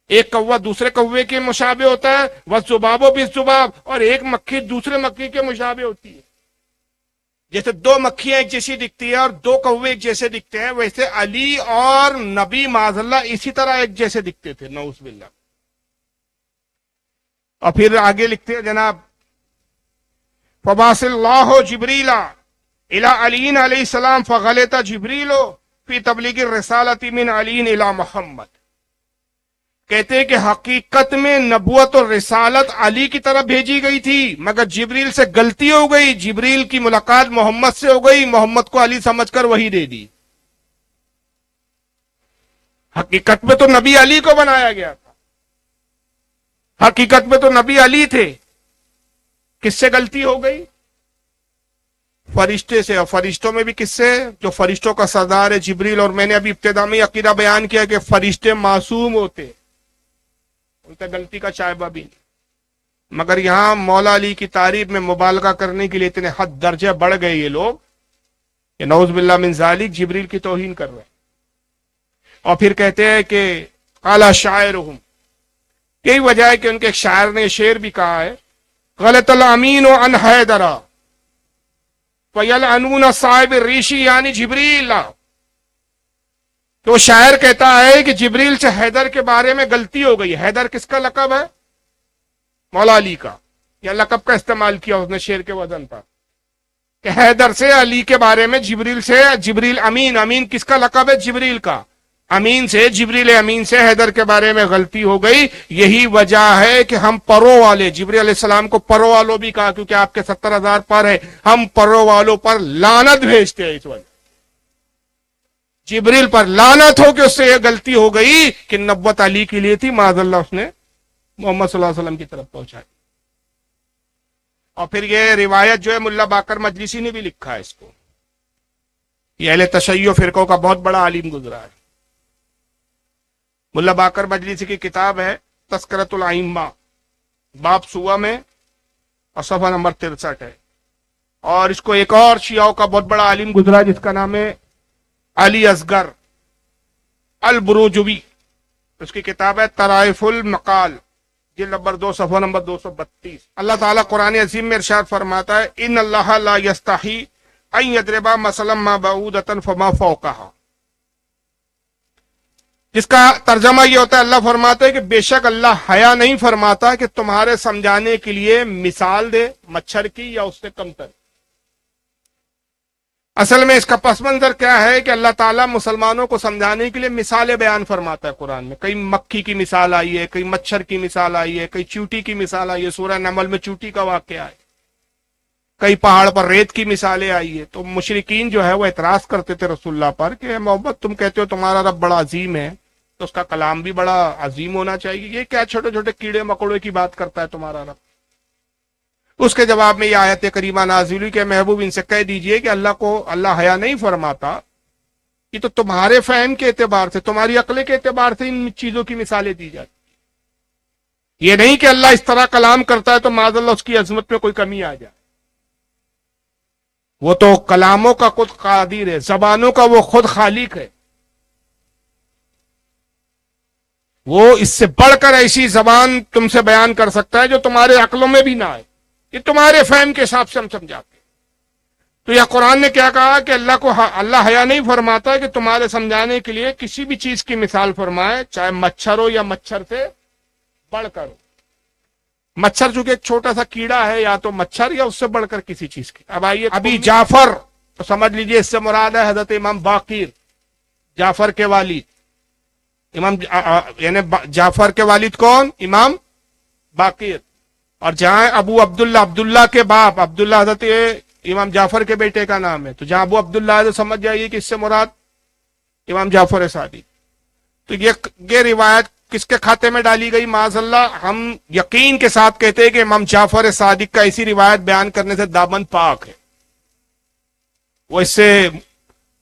ایک کوا دوسرے کوے کے مشابہ ہوتا ہے، والذباب بالذباب، اور ایک مکھی دوسرے مکھی کے مشابہ ہوتی ہے۔ جیسے دو مکھیاں ایک جیسی دکھتی ہے اور دو کوے ایک جیسے دکھتے ہیں، ویسے علی اور نبی معاذ اللہ اسی طرح ایک جیسے دکھتے تھے، نعوذ باللہ۔ اور پھر آگے لکھتے ہیں جناب، فبعث اللہ جبریل الی علی علیہ السلام فغلط جبریل فی تبلیغ الرسالۃ من علی الی محمد۔ کہتے ہیں کہ حقیقت میں نبوت اور رسالت علی کی طرف بھیجی گئی تھی، مگر جبریل سے غلطی ہو گئی، جبریل کی ملاقات محمد سے ہو گئی، محمد کو علی سمجھ کر وحی دے دی۔ حقیقت میں تو نبی علی کو بنایا گیا تھا، حقیقت میں تو نبی علی تھے، کس سے غلطی ہو گئی؟ فرشتے سے۔ اور فرشتوں میں بھی کس سے؟ جو فرشتوں کا سردار ہے جبریل۔ اور میں نے ابھی ابتدا میں عقیدہ بیان کیا کہ فرشتے معصوم ہوتے، ان کا غلطی کا شائبہ بھی نہیں، مگر یہاں مولا علی کی تعریف میں مبالغہ کرنے کے لیے اتنے حد درجہ بڑھ گئے یہ لوگ کہ نعوذ باللہ من ذالک جبریل کی توہین کر رہے ہیں۔ اور پھر کہتے ہیں کہ قال شاعرہم، یہی وجہ ہے کہ ان کے ایک شاعر نے شعر بھی کہا ہے، غلط الامین عن حیدر فیلعنون صاحب الریشی یعنی جبریل۔ تو شاعر کہتا ہے کہ جبریل سے حیدر کے بارے میں غلطی ہو گئی۔ حیدر کس کا لقب ہے؟ مولا علی کا۔ یا لقب کا استعمال کیا اس نے شعر کے وزن پر کہ حیدر سے علی کے بارے میں جبریل سے، جبریل امین، امین کس کا لقب ہے؟ جبریل کا۔ امین سے، جبریل امین سے حیدر کے بارے میں غلطی ہو گئی۔ یہی وجہ ہے کہ ہم پرو والے، جبریل علیہ السلام کو پرو والوں بھی کہا کیونکہ آپ کے 70,000 پر ہے، ہم پرو والوں پر لعنت بھیجتے ہیں اس وجہ۔ جبریل پر لعنت ہو کہ اس سے یہ غلطی ہو گئی کہ نبوت علی کے لیے تھی، معاذ اللہ اس نے محمد صلی اللہ علیہ وسلم کی طرف پہنچائی۔ اور پھر یہ روایت جو ہے ملا باقر مجلسی نے بھی لکھا ہے اس کو، یہ اہل تشیع فرقوں کا بہت بڑا عالم گزرا ہے۔ ملا باقر مجلسی کی کتاب ہے تذکرۃ الائمہ، باب سوا میں، اور صفحہ نمبر 63 ہے۔ اور اس کو ایک اور شیعوں کا بہت بڑا عالم گزرا جس کا نام ہے علی اصغر البروجوی، اس کی کتاب ہے طرائف المقال، جلد نمبر 2 صفحہ نمبر 232۔ اللہ تعالیٰ قرآن عظیم میں ارشاد فرماتا ہے، ان اللہ لا یستحی ان یضرب مثلا ما بعودۃ فما فوقها، جس کا ترجمہ یہ ہوتا ہے، اللہ فرماتا ہے کہ بے شک اللہ حیا نہیں فرماتا کہ تمہارے سمجھانے کے لیے مثال دے مچھر کی یا اس سے کمتر۔ اصل میں اس کا پس منظر کیا ہے کہ اللہ تعالیٰ مسلمانوں کو سمجھانے کے لیے مثالیں بیان فرماتا ہے قرآن میں۔ کئی مکھی کی مثال آئی ہے، کئی مچھر کی مثال آئی ہے، کئی چوٹی کی مثال آئی ہے، سورہ نمل میں چوٹی کا واقعہ ہے، کئی پہاڑ پر ریت کی مثالیں آئی ہے۔ تو مشرکین جو ہے وہ اعتراض کرتے تھے رسول اللہ پر کہ محمد تم کہتے ہو تمہارا رب بڑا عظیم ہے تو اس کا کلام بھی بڑا عظیم ہونا چاہیے، یہ کیا چھوٹے چھوٹے کیڑے مکوڑے کی بات کرتا ہے تمہارا رب؟ اس کے جواب میں یہ آیت کریمہ نازل ہوئی کہ محبوب ان سے کہہ دیجئے کہ اللہ کو اللہ حیا نہیں فرماتا، یہ تو تمہارے فہم کے اعتبار سے، تمہاری عقل کے اعتبار سے ان چیزوں کی مثالیں دی جاتی، یہ نہیں کہ اللہ اس طرح کلام کرتا ہے تو معاذ اللہ اس کی عظمت میں کوئی کمی آ جائے۔ وہ تو کلاموں کا خود قادر ہے، زبانوں کا وہ خود خالق ہے، وہ اس سے بڑھ کر ایسی زبان تم سے بیان کر سکتا ہے جو تمہارے عقلوں میں بھی نہ آئے، یہ تمہارے فہم کے حساب سے ہم سمجھاتے ہیں۔ تو یہ قرآن نے کیا کہا کہ اللہ حیا نہیں فرماتا کہ تمہارے سمجھانے کے لیے کسی بھی چیز کی مثال فرمائے، چاہے مچھر ہو یا مچھر سے بڑھ کر ہو۔ مچھر چونکہ ایک چھوٹا سا کیڑا ہے، یا تو مچھر یا اس سے بڑھ کر کسی چیز کی۔ اب آئیے ابھی جعفر تو سمجھ لیجئے اس سے مراد ہے حضرت امام باقر، جعفر کے والد، یعنی جعفر کے والد کون؟ امام باقر۔ اور جہاں ابو عبداللہ کے باپ عبداللہ حضرت امام جعفر کے بیٹے کا نام ہے، تو جہاں ابو عبداللہ ہے تو سمجھ جائیے کہ اس سے مراد امام جعفر صادق۔ تو یہ روایت کس کے کھاتے میں ڈالی گئی؟ معاذ اللہ ہم یقین کے ساتھ کہتے ہیں کہ امام جعفر صادق کا ایسی روایت بیان کرنے سے دامن پاک ہے، وہ اس سے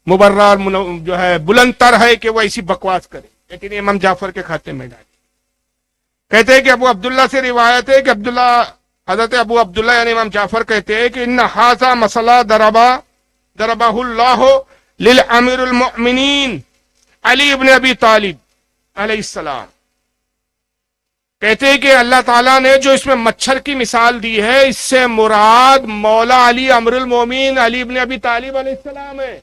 مبرر جو ہے بلند تر ہے کہ وہ ایسی بکواس کرے، لیکن امام جعفر کے کھاتے میں ڈالی۔ کہتے ہیں کہ ابو عبداللہ سے روایت ہے کہ حضرت ابو عبداللہ یعنی امام جعفر کہتے ہیں کہ ان ھذا مسئلہ ضربہ اللہ للامیر المؤمنین علی ابن ابی طالب علیہ السلام، کہتے ہیں کہ اللہ تعالیٰ نے جو اس میں مچھر کی مثال دی ہے، اس سے مراد مولا علی امر المومنین علی ابن ابی طالب علیہ السلام ہے۔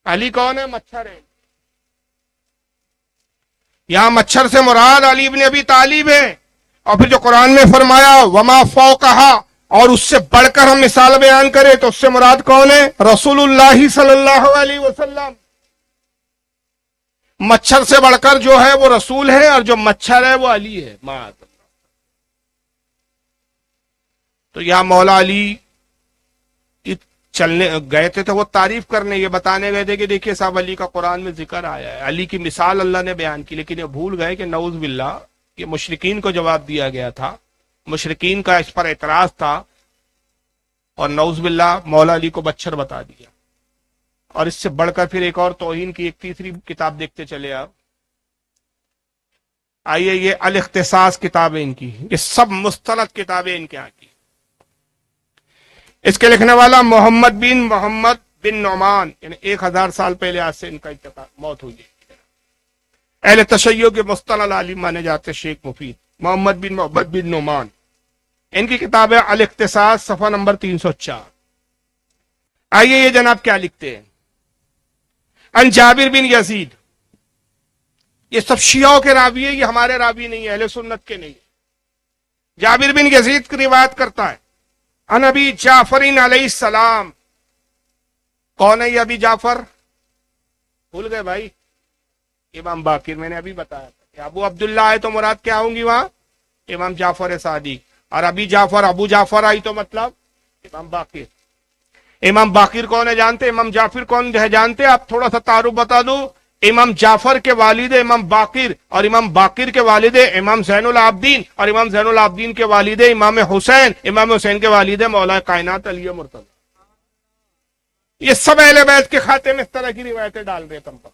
علی کون ہے؟ مچھر ہے۔ یہاں مچھر سے مراد علی ابن ابی طالب ہے۔ اور پھر جو قرآن میں فرمایا وما فوقہا، اور اس سے بڑھ کر ہم مثال بیان کریں تو اس سے مراد کون ہے؟ رسول اللہ صلی اللہ علیہ وسلم۔ مچھر سے بڑھ کر جو ہے وہ رسول ہے، اور جو مچھر ہے وہ علی ہے، معاذ اللہ۔ تو یہاں مولا علی چلنے گئے تھے تو وہ تعریف کرنے، یہ بتانے گئے تھے کہ دیکھیے صاحب علی کا قرآن میں ذکر آیا ہے، علی کی مثال اللہ نے بیان کی، لیکن یہ بھول گئے کہ نعوذ باللہ یہ مشرکین کو جواب دیا گیا تھا، مشرکین کا اس پر اعتراض تھا، اور نعوذ باللہ مولا علی کو مچھر بتا دیا۔ اور اس سے بڑھ کر پھر ایک اور توہین کی ایک تیسری کتاب دیکھتے چلے آپ۔ آئیے، یہ الاختصاص کتاب ہے ان کی، یہ سب مستند کتابیں ان کے یہاں کی۔ اس کے لکھنے والا محمد بن نعمان، یعنی 1000 سال پہلے آج سے ان کا موت ہوئی ہے۔ اہل تشیع کے مستند عالم مانے جاتے شیخ مفید محمد بن نعمان، ان کی کتاب ہے الاختصاص، صفحہ نمبر 304۔ آئیے یہ جناب کیا لکھتے ہیں۔ ان جابر بن یزید، یہ سب شیعوں کے راوی ہے، یہ ہمارے راوی نہیں ہے، اہل سنت کے نہیں۔ جابر بن یزید کی روایت کرتا ہے ان ابی جعفر علیہ السلام۔ کون ہے یہ ابی جعفر؟ بھول گئے بھائی؟ امام باقر، میں نے ابھی بتایا تھا کہ ابو عبداللہ آئے تو مراد کیا ہوں گی وہاں؟ امام جعفر صادق، اور ابی جعفر ابو جعفر آئی تو مطلب امام باقر۔ امام باقر کون ہے جانتے؟ امام جعفر کون ہے جانتے؟ آپ تھوڑا سا تعارف بتا دوں۔ امام جعفر کے والد امام باقر، اور امام باقر کے والد امام زین العابدین، اور امام زین العابدین کے والد امام حسین، امام حسین کے والد مولا کائنات علی مرتضی۔ یہ سب اہل بیت کے خاتے میں اس طرح کی روایتیں ڈال رہے تم پر۔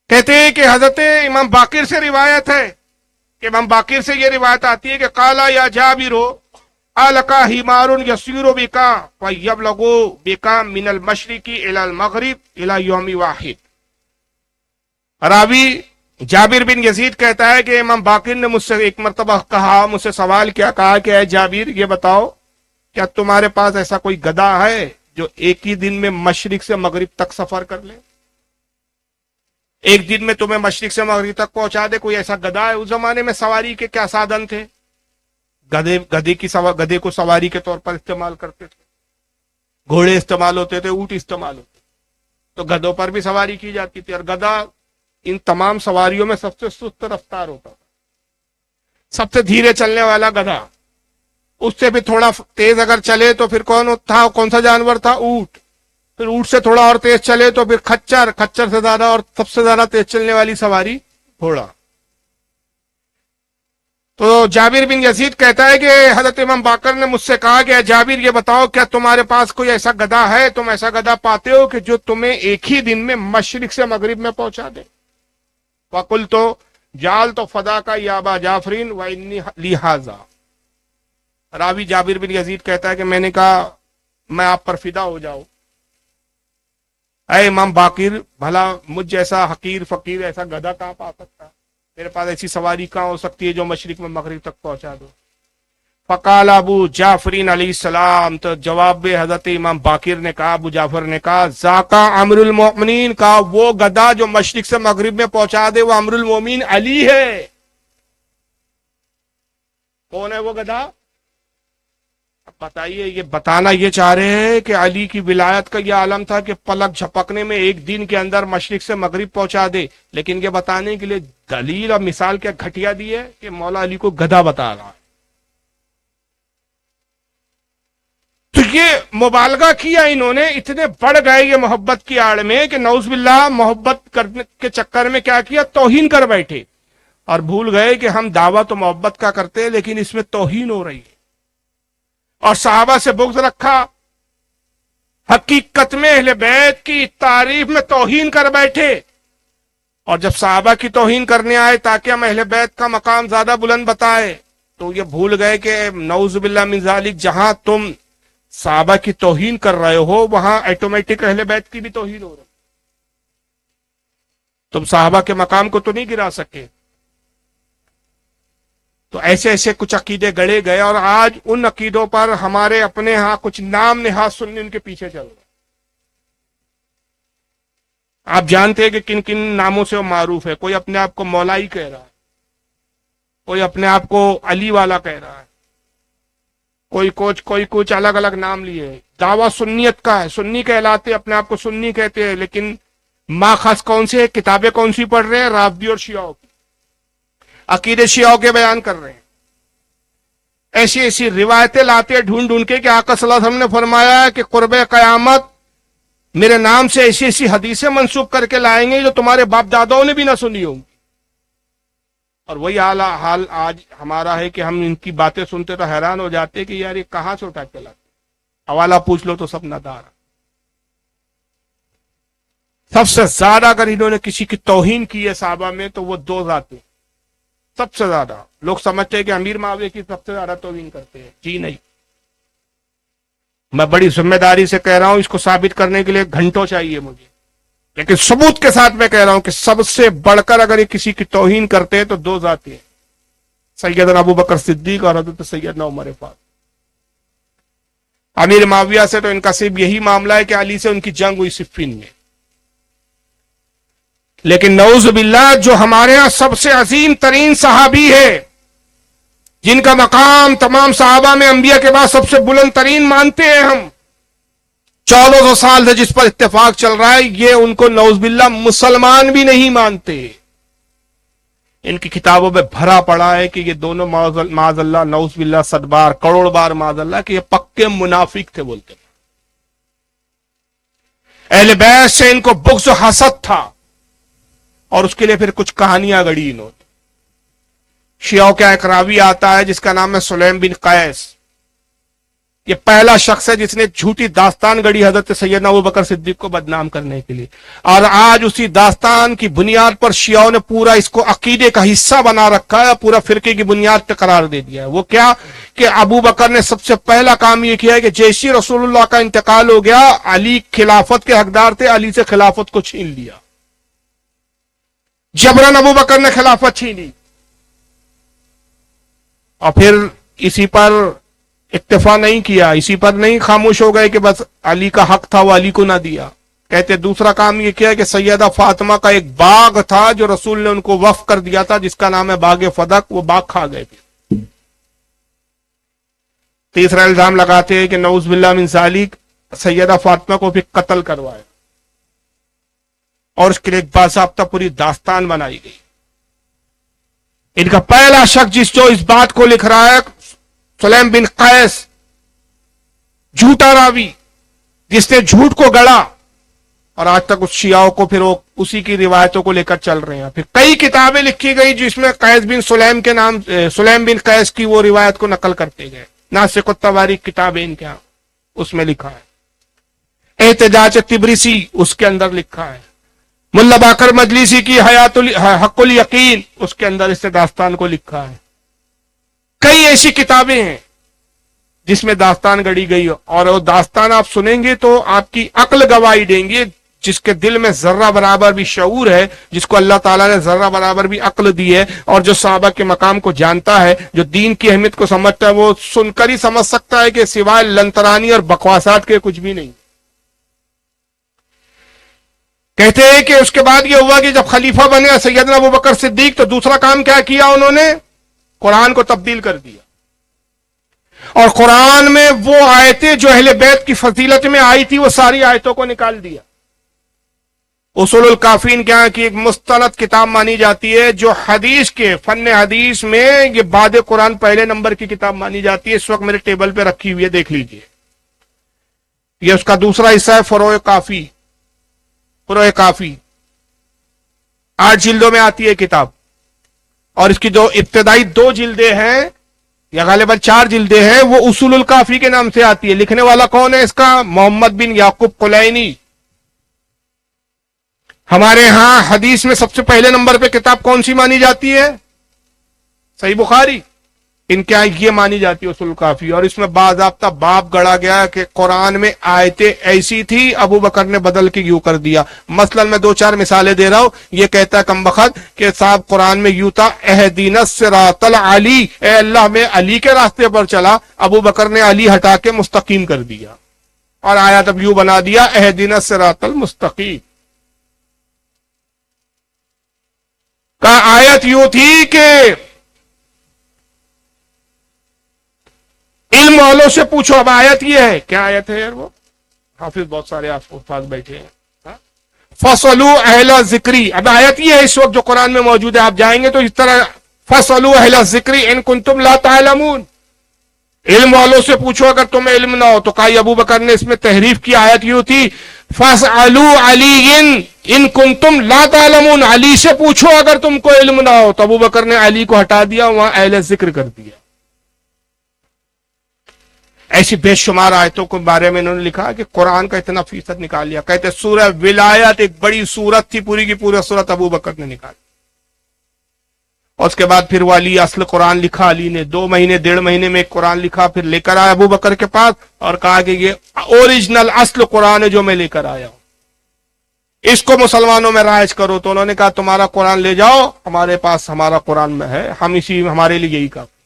کہتے ہیں کہ حضرت امام باقر سے روایت ہے کہ امام باقر سے یہ روایت آتی ہے کہ قالا یا جابرو الکا حمار یسیر بکا فیبلغ بکا من المشرق الی المغرب الی یوم واحد۔ راوی جابر بن یزید کہتا ہے کہ امام باقر نے مجھ سے ایک مرتبہ کہا، مجھ سے سوال کیا، کہا کہ اے جابر یہ بتاؤ کیا تمہارے پاس ایسا کوئی گدھا ہے جو ایک ہی دن میں مشرق سے مغرب تک سفر کر لے؟ ایک دن میں تمہیں مشرق سے مغرب تک پہنچا دے، کوئی ایسا گدھا ہے؟ اس زمانے میں سواری کے کیا سادھن تھے؟ گدھے کو سواری کے طور پر استعمال کرتے تھے، گھوڑے استعمال ہوتے تھے، اونٹ استعمال ہوتے تھے، تو گدھوں پر بھی سواری کی جاتی تھی۔ اور گدھا ان تمام سواریوں میں سب سے سست رفتار ہوتا تھا، سب سے دھیرے چلنے والا گدھا۔ اس سے بھی تھوڑا تیز اگر چلے تو پھر کون سا جانور تھا؟ اونٹ۔ پھر اونٹ سے تھوڑا اور تیز چلے تو پھر کھچر سے زیادہ اور سب سے زیادہ تیز چلنے والی سواری گھوڑا۔ تو جابر بن یزید کہتا ہے کہ حضرت امام باقر نے مجھ سے کہا کہ جابر یہ بتاؤ کیا تمہارے پاس کوئی ایسا گدھا ہے، تم ایسا گدھا پاتے ہو کہ جو تمہیں ایک ہی دن میں مشرق سے مغرب میں پہنچا دے؟ وقلت جعلت فداک یا ابا جعفر وانی لہذا۔ راوی جابر بن یزید کہتا ہے کہ میں نے کہا میں آپ پر فدا ہو جاؤں، اے امام باقر، بھلا مجھ جیسا حقیر فقیر ایسا گدھا کہاں پا سکتا؟ میرے پاس ایسی سواری کہاں ہو سکتی ہے جو مشرق میں مغرب تک پہنچا دو؟ فقال ابو جعفر علیہ السلام، تو جواب میں حضرت امام باقر نے کہا، ابو جعفر نے کہا، ذاکا امر المؤمنین، کا وہ گدھا جو مشرق سے مغرب میں پہنچا دے وہ امر المؤمنین علی ہے۔ کون ہے وہ گدھا؟ بتائیے، یہ بتانا یہ چاہ رہے ہیں کہ علی کی ولایت کا یہ عالم تھا کہ پلک جھپکنے میں ایک دن کے اندر مشرق سے مغرب پہنچا دے، لیکن یہ بتانے کے لیے دلیل اور مثال کیا گھٹیا دی ہے کہ مولا علی کو گدھا بتا رہا ہے۔ تو یہ مبالغہ کیا انہوں نے، اتنے بڑھ گئے یہ محبت کی آڑ میں کہ نعوذ باللہ محبت کرنے کے چکر میں کیا کیا، توہین کر بیٹھے، اور بھول گئے کہ ہم دعویٰ تو محبت کا کرتے ہیں لیکن اس میں توہین ہو رہی ہے۔ اور صحابہ سے بغض رکھا، حقیقت میں اہل بیت کی تعریف میں توہین کر بیٹھے، اور جب صحابہ کی توہین کرنے آئے تاکہ ہم اہل بیت کا مقام زیادہ بلند بتائے تو یہ بھول گئے کہ نعوذ باللہ من ذالک، جہاں تم صحابہ کی توہین کر رہے ہو وہاں ایٹومیٹک اہل بیت کی بھی توہین ہو رہی، تم صحابہ کے مقام کو تو نہیں گرا سکے۔ تو ایسے ایسے کچھ عقیدے گڑے گئے اور آج ان عقیدوں پر ہمارے اپنے ہاں کچھ نام نہاد سنی ان کے پیچھے چل رہے. آپ جانتے ہیں کہ کن کن ناموں سے وہ معروف ہے. کوئی اپنے آپ کو مولائی کہہ رہا ہے, کوئی اپنے آپ کو علی والا کہہ رہا ہے, کوئی کچھ الگ الگ نام لیے. دعویٰ سنیت کا ہے, سنی کہلاتے, اپنے آپ کو سنی کہتے ہیں, لیکن ماخذ کون سے, کتابیں کون سی پڑھ رہے ہیں؟ رافضی اور شیعوں کی, عقیدے شیعوں کے بیان کر رہے ہیں. ایسی ایسی روایتیں لاتے ڈھونڈ ڈھونڈ کے کہ آقا صلی اللہ علیہ وسلم نے فرمایا ہے کہ قرب قیامت میرے نام سے ایسی ایسی حدیثیں منسوب کر کے لائیں گے جو تمہارے باپ داداؤں نے بھی نہ سنی ہوں. اور وہی حال آج ہمارا ہے کہ ہم ان کی باتیں سنتے تو حیران ہو جاتے کہ یار یہ کہاں سے اٹھا کے لاتے. حوالہ پوچھ لو تو سب ندار. سب سے زیادہ اگر انہوں نے کسی کی توہین کی ہے صحابہ میں تو وہ دو ذاتیں سب سے زیادہ. لوگ سمجھتے ہیں کہ امیر معاویہ کی سب سے زیادہ توہین کرتے ہیں. جی نہیں, میں بڑی ذمہ داری سے کہہ رہا ہوں, اس کو ثابت کرنے کے لیے گھنٹوں چاہیے مجھے, لیکن ثبوت کے ساتھ میں کہہ رہا ہوں کہ سب سے بڑھ کر اگر یہ کسی کی توہین کرتے ہیں تو دو ذاتیں, سیدنا ابو بکر صدیق اور حضرت سیدنا عمر فاروق. امیر معاویہ سے تو ان کا صرف یہی معاملہ ہے کہ علی سے ان کی جنگ ہوئی صفین میں, لیکن نعوذ باللہ جو ہمارے ہاں سب سے عظیم ترین صحابی ہے, جن کا مقام تمام صحابہ میں انبیاء کے بعد سب سے بلند ترین مانتے ہیں ہم, 1400 سال سے جس پر اتفاق چل رہا ہے, یہ ان کو نعوذ باللہ مسلمان بھی نہیں مانتے. ان کی کتابوں میں بھرا پڑا ہے کہ یہ دونوں معاذ اللہ نعوذ باللہ 100 بار کروڑ بار معاذ اللہ کہ یہ پکے منافق تھے بولتے. اہل بیت سے ان کو بغض و حسد تھا, اور اس کے لیے پھر کچھ کہانیاں گڑی انہوں نے. شیعوں کا ایک راوی آتا ہے جس کا نام ہے سلیم بن قیس. یہ پہلا شخص ہے جس نے جھوٹی داستان گڑی حضرت سیدنا ابو بکر صدیق کو بدنام کرنے کے لیے, اور آج اسی داستان کی بنیاد پر شیعوں نے پورا اس کو عقیدے کا حصہ بنا رکھا ہے, پورا فرقے کی بنیاد پہ قرار دے دیا ہے. وہ کیا کہ ابو بکر نے سب سے پہلا کام یہ کیا ہے کہ جیسے رسول اللہ کا انتقال ہو گیا, علی خلافت کے حقدار تھے, علی سے خلافت کو چھین لیا. جبران ابو بکر نے خلافت چھینی, اور پھر اسی پر اکتفا نہیں کیا, اسی پر نہیں خاموش ہو گئے کہ بس علی کا حق تھا وہ علی کو نہ دیا. کہتے دوسرا کام یہ کیا کہ سیدہ فاطمہ کا ایک باغ تھا جو رسول نے ان کو وقف کر دیا تھا, جس کا نام ہے باغ فدق, وہ باغ کھا گئے. تیسرا الزام لگاتے ہیں کہ نعوذ باللہ من ذالک سیدہ فاطمہ کو بھی قتل کروایا, اور اس کے لیے ایک باضابطہ پوری داستان بنائی گئی. ان کا پہلا شخص جو اس بات کو لکھ رہا ہے سلیم بن قیس, جھوٹا راوی جس نے جھوٹ کو گڑا, اور آج تک اس شیعوں کو پھر وہ اسی کی روایتوں کو لے کر چل رہے ہیں. پھر کئی کتابیں لکھی گئی جس میں قیس بن سلیم کے نام, سلیم بن قیس کی وہ روایت کو نقل کرتے گئے. ناسخ التواریخ کتابیں ان کے یہاں, اس میں لکھا ہے. احتجاج تبریسی اس کے اندر لکھا ہے. ملا باقر مجلسی کی حق الیقین اس کے اندر اس داستان کو لکھا ہے. کئی ایسی کتابیں ہیں جس میں داستان گڑی گئی, اور وہ داستان آپ سنیں گے تو آپ کی عقل گواہی دیں گے. جس کے دل میں ذرہ برابر بھی شعور ہے, جس کو اللہ تعالیٰ نے ذرہ برابر بھی عقل دی ہے, اور جو صحابہ کے مقام کو جانتا ہے, جو دین کی اہمیت کو سمجھتا ہے, وہ سن کر ہی سمجھ سکتا ہے کہ سوائے لنترانی اور بکواسات کے کچھ بھی نہیں. کہتے ہیں کہ اس کے بعد یہ ہوا کہ جب خلیفہ بنے سیدنا ابو بکر صدیق, تو دوسرا کام کیا کیا انہوں نے, قرآن کو تبدیل کر دیا, اور قرآن میں وہ آیتیں جو اہل بیت کی فضیلت میں آئی تھی وہ ساری آیتوں کو نکال دیا. اصول الکافین کے یہاں کی ایک مستند کتاب مانی جاتی ہے, جو حدیث کے فن حدیث میں یہ بعد قرآن پہلے نمبر کی کتاب مانی جاتی ہے. اس وقت میرے ٹیبل پہ رکھی ہوئی ہے, دیکھ لیجئے. یہ اس کا دوسرا حصہ ہے, فروع کافی. فروع کافی 8 جلدوں میں آتی ہے کتاب, اور اس کی جو ابتدائی 2 جلدیں ہیں یا غالباً 4 جلدیں ہیں وہ اصول الکافی کے نام سے آتی ہے. لکھنے والا کون ہے اس کا, محمد بن یعقوب قلینی. ہمارے ہاں حدیث میں سب سے پہلے نمبر پہ کتاب کون سی مانی جاتی ہے, صحیح بخاری. ان کے یہاں یہ مانی جاتی ہے اصول کافی، اور اس میں باضابطہ باب گڑا گیا کہ قرآن میں آیتیں ایسی تھی، ابو بکر نے بدل کے یوں کر دیا۔ مثلا میں 2-4 مثالیں دے رہا ہوں۔ یہ کہتا ہے کم بخت کہ صاحب قرآن میں یوں تھا اہدینا الصراط العلی، اے اللہ میں علی کے راستے پر چلا، ابو بکر نے علی ہٹا کے مستقیم کر دیا، اور آیت اب یوں بنا دیا اہدینا الصراط المستقیم۔ کا آیت یوں تھی کہ علم والوں سے پوچھو، اب آیت یہ ہے، کیا آیت ہے یار؟ وہ حافظ بہت سارے آپ کے پاس بیٹھے ہیں، فَاسْأَلُوا أَهْلَ الذِّكْرِ، اب آیت یہ ہے اس وقت جو قرآن میں موجود ہے، آپ جائیں گے تو اس طرح فَاسْأَلُوا أَهْلَ الذِّكْرِ إِن كُنتُمْ لَا تَعْلَمُونَ، علم والوں سے پوچھو اگر تمہیں علم نہ ہو۔ تو کہا ابو بکر نے اس میں تحریف کی، آیت یوں تھی فَاسْأَلُوا عَلِيٍّ إِن كُنتُمْ لَا تَعْلَمُونَ، علی سے پوچھو اگر تم کو علم نہ ہو۔ تو ابو بکر نے علی کو ہٹا دیا، وہاں اہل ذکر کر دیا۔ ایسی بے شمار آیتوں کے بارے میں انہوں نے لکھا کہ قرآن کا اتنا فیصد نکال لیا۔ کہتے سورہ ولایت ایک بڑی سورت تھی، پوری کی پوری سورت ابو بکر نے نکالی، اور اس کے بعد پھر وہ علی اصل قرآن لکھا، علی نے 2 مہینے 1.5 مہینے میں ایک قرآن لکھا، پھر لے کر آیا ابو بکر کے پاس اور کہا کہ یہ اوریجنل اصل قرآن ہے جو میں لے کر آیا ہوں، اس کو مسلمانوں میں رائج کرو۔ تو انہوں نے کہا تمہارا قرآن لے جاؤ، ہمارے پاس ہمارا قرآن میں ہے، ہم اسی ہمارے لیے یہی کافی۔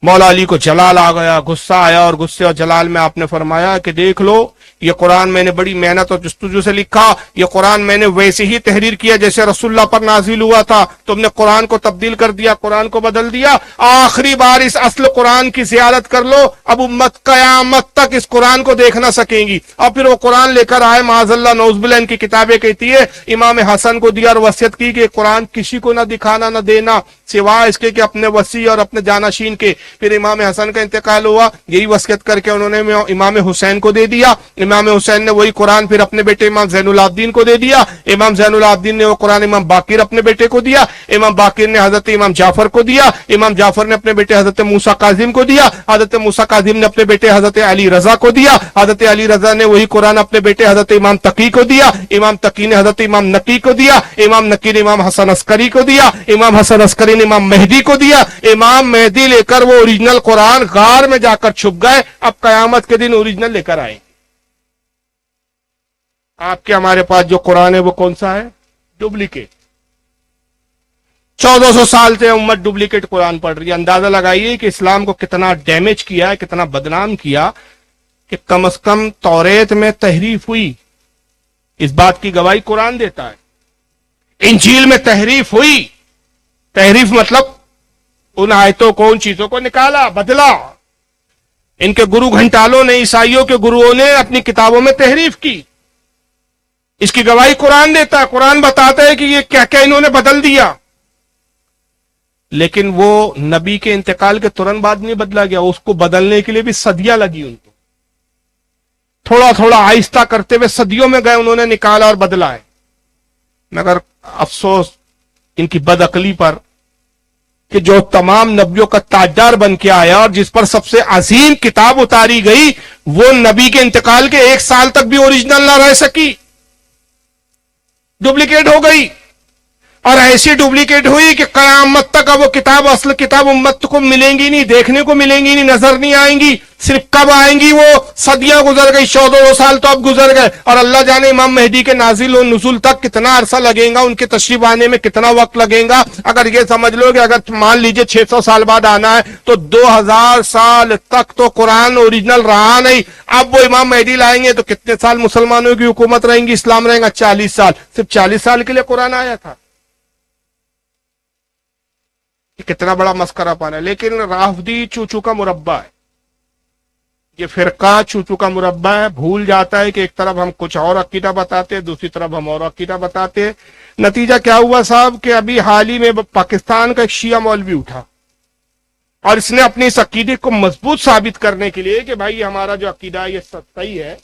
مولا علی کو جلال آ گیا، غصہ آیا، اور غصے اور جلال میں آپ نے فرمایا کہ دیکھ لو یہ قرآن میں نے بڑی محنت اور جستجو سے لکھا، یہ قرآن میں نے ویسے ہی تحریر کیا جیسے رسول اللہ پر نازل ہوا تھا، تم نے قرآن کو تبدیل کر دیا، قرآن کو بدل دیا، آخری بار اس اصل قرآن کی زیارت کر لو، اب امت قیامت تک اس قرآن کو دیکھ نہ سکیں گی۔ اور پھر وہ قرآن لے کر آئے، معاذ اللہ نعوذ باللہ ان کی کتابیں کہتی ہے امام حسن کو دیا اور وصیت کی کہ قرآن کسی کو نہ دکھانا نہ دینا سوائے اس کے کہ اپنے وصی اور اپنے جانشین کے۔ پھر امام حسن کا انتقال ہوا، یہی وصیت کر کے انہوں نے امام حسین کو دے دیا، امام حسین نے وہی قرآن پھر اپنے بیٹے امام زین العابدین کو دے دیا، امام زین العابدین نے وہ قرآن امام باقر اپنے بیٹے کو دیا، امام باقر نے حضرت امام جعفر کو دیا، امام جعفر نے اپنے بیٹے حضرت موسیٰ کاظم کو دیا، حضرت موسیٰ کاظم نے اپنے بیٹے حضرت علی رضا کو دیا، حضرت علی رضا نے وہی قرآن اپنے بیٹے حضرت امام تقی کو دیا، امام تقی نے حضرت امام نقی کو دیا، امام نقی نے امام حسن عسکری کو دیا، امام حسن عسکری نے امام مہدی کو دیا، امام مہدی لے کر وہ اوریجنل قرآن غار میں جا کر چھپ گئے، اب قیامت کے دن اوریجنل لے کر آئیں۔ آپ کے ہمارے پاس جو قرآن ہے وہ کون سا ہے؟ ڈپلیکیٹ۔ 1400 سال سے امت ڈپلیکیٹ قرآن پڑھ رہی ہے۔ اندازہ لگائیے کہ اسلام کو کتنا ڈیمیج کیا ہے، کتنا بدنام کیا، کہ کم از کم توریت میں تحریف ہوئی، اس بات کی گواہی قرآن دیتا ہے۔ انجیل میں تحریف ہوئی، تحریف مطلب ان آیتوں کو، ان چیزوں کو نکالا، بدلا۔ ان کے گرو گھنٹالوں نے، عیسائیوں کے گروؤں نے اپنی کتابوں میں تحریف کی، اس کی گواہی قرآن دیتا ہے۔ قرآن بتاتا ہے کہ یہ کیا کیا انہوں نے بدل دیا، لیکن وہ نبی کے انتقال کے ترنت بعد نہیں بدلا گیا، اس کو بدلنے کے لیے بھی صدیاں لگی ان کو، تھوڑا تھوڑا آہستہ کرتے ہوئے صدیوں میں گئے، انہوں نے نکالا اور بدلا ہے۔ مگر افسوس ان کی بد عقلی پر کہ جو تمام نبیوں کا تاجدار بن کے آیا اور جس پر سب سے عظیم کتاب اتاری گئی، وہ نبی کے انتقال کے 1 سال تک بھی اوریجنل نہ رہ سکی، ڈپلیکیٹ ہو گئی، اور ایسی ڈپلیکیٹ ہوئی کہ قیامت تک اب وہ کتاب، اصل کتاب امت کو ملیں گی نہیں، دیکھنے کو ملیں گی نہیں، نظر نہیں آئیں گی۔ صرف کب آئیں گی؟ وہ صدیاں گزر گئی، 1400 سال تو اب گزر گئے، اور اللہ جانے امام مہدی کے نازل و نزول تک کتنا عرصہ لگے گا، ان کے تشریف آنے میں کتنا وقت لگے گا۔ اگر یہ سمجھ لو کہ اگر مان لیجئے 600 سال بعد آنا ہے تو 2000 سال تک تو قرآن اوریجنل رہا نہیں۔ اب وہ امام مہدی لائیں گے تو کتنے سال مسلمانوں کی حکومت رہیں گی، اسلام رہیں گا؟ 40 سال۔ صرف 40 سال کے لیے قرآن آیا تھا۔ کتنا بڑا مسخرہ پانا ہے۔ لیکن رافضی چوچو کا مربع ہے، یہ فرقہ چوچو کا مربع ہے، بھول جاتا ہے کہ ایک طرف ہم کچھ اور عقیدہ بتاتے ہیں، دوسری طرف ہم اور عقیدہ بتاتے ہیں۔ نتیجہ کیا ہوا صاحب کہ ابھی حال ہی میں پاکستان کا ایک شیعہ مولوی اٹھا، اور اس نے اپنی اس عقیدے کو مضبوط ثابت کرنے کے لیے کہ بھائی ہمارا جو عقیدہ ہے یہ صحیح ہے،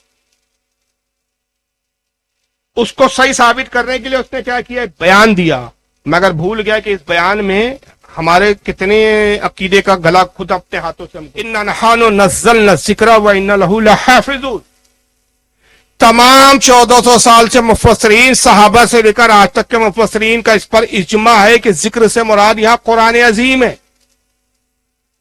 اس کو صحیح ثابت کرنے کے لیے اس نے کیا کیا؟ ایک بیان دیا، مگر بھول گیا کہ اس بیان میں ہمارے کتنے عقیدے کا گلا خود اپنے ہاتھوں سے اِنَّا نَحْنُ نَزَّلْنَا الذِّكْرَ وَإِنَّا لَهُ لَحَافِظُونَ۔ تمام 1400 سال سے مفسرین، صحابہ سے لے کر آج تک کے مفسرین کا اس پر اجماع ہے کہ ذکر سے مراد یہاں قرآن عظیم ہے۔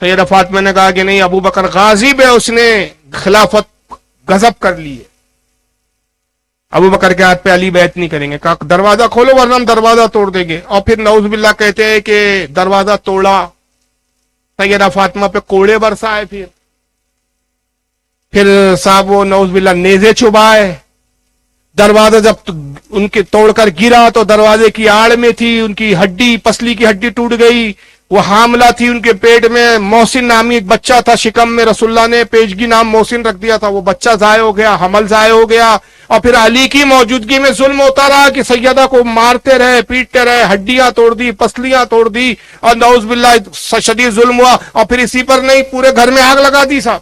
سیدہ فاطمہ نے کہا کہ نہیں، ابو بکر غاضب ہے، اس نے خلافت غصب کر لی ہے، ابو بکر کے ہاتھ پہ علی بیعت نہیں کریں گے۔ کہا دروازہ کھولو ورنہ ہم دروازہ توڑ دیں گے، اور پھر نعوذ باللہ کہتے ہیں کہ دروازہ توڑا، سیدہ فاطمہ پہ کوڑے برسائے، پھر صاحب وہ نعوذ باللہ نیزے چبائے، دروازہ جب ان کے توڑ کر گرا تو دروازے کی آڑ میں تھی، ان کی ہڈی، پسلی کی ہڈی ٹوٹ گئی، وہ حاملہ تھی، ان کے پیٹ میں محسن نامی ایک بچہ تھا، شکم میں رسول اللہ نے پیشگی نام محسن رکھ دیا تھا، وہ بچہ ضائع ہو گیا، حمل ضائع ہو گیا، اور پھر علی کی موجودگی میں ظلم ہوتا رہا کہ سیدہ کو مارتے رہے، پیٹتے رہے، ہڈیاں توڑ دی، پسلیاں توڑ دی، اور نعوذ باللہ شدید ظلم ہوا، اور پھر اسی پر نہیں پورے گھر میں آگ لگا دی صاحب۔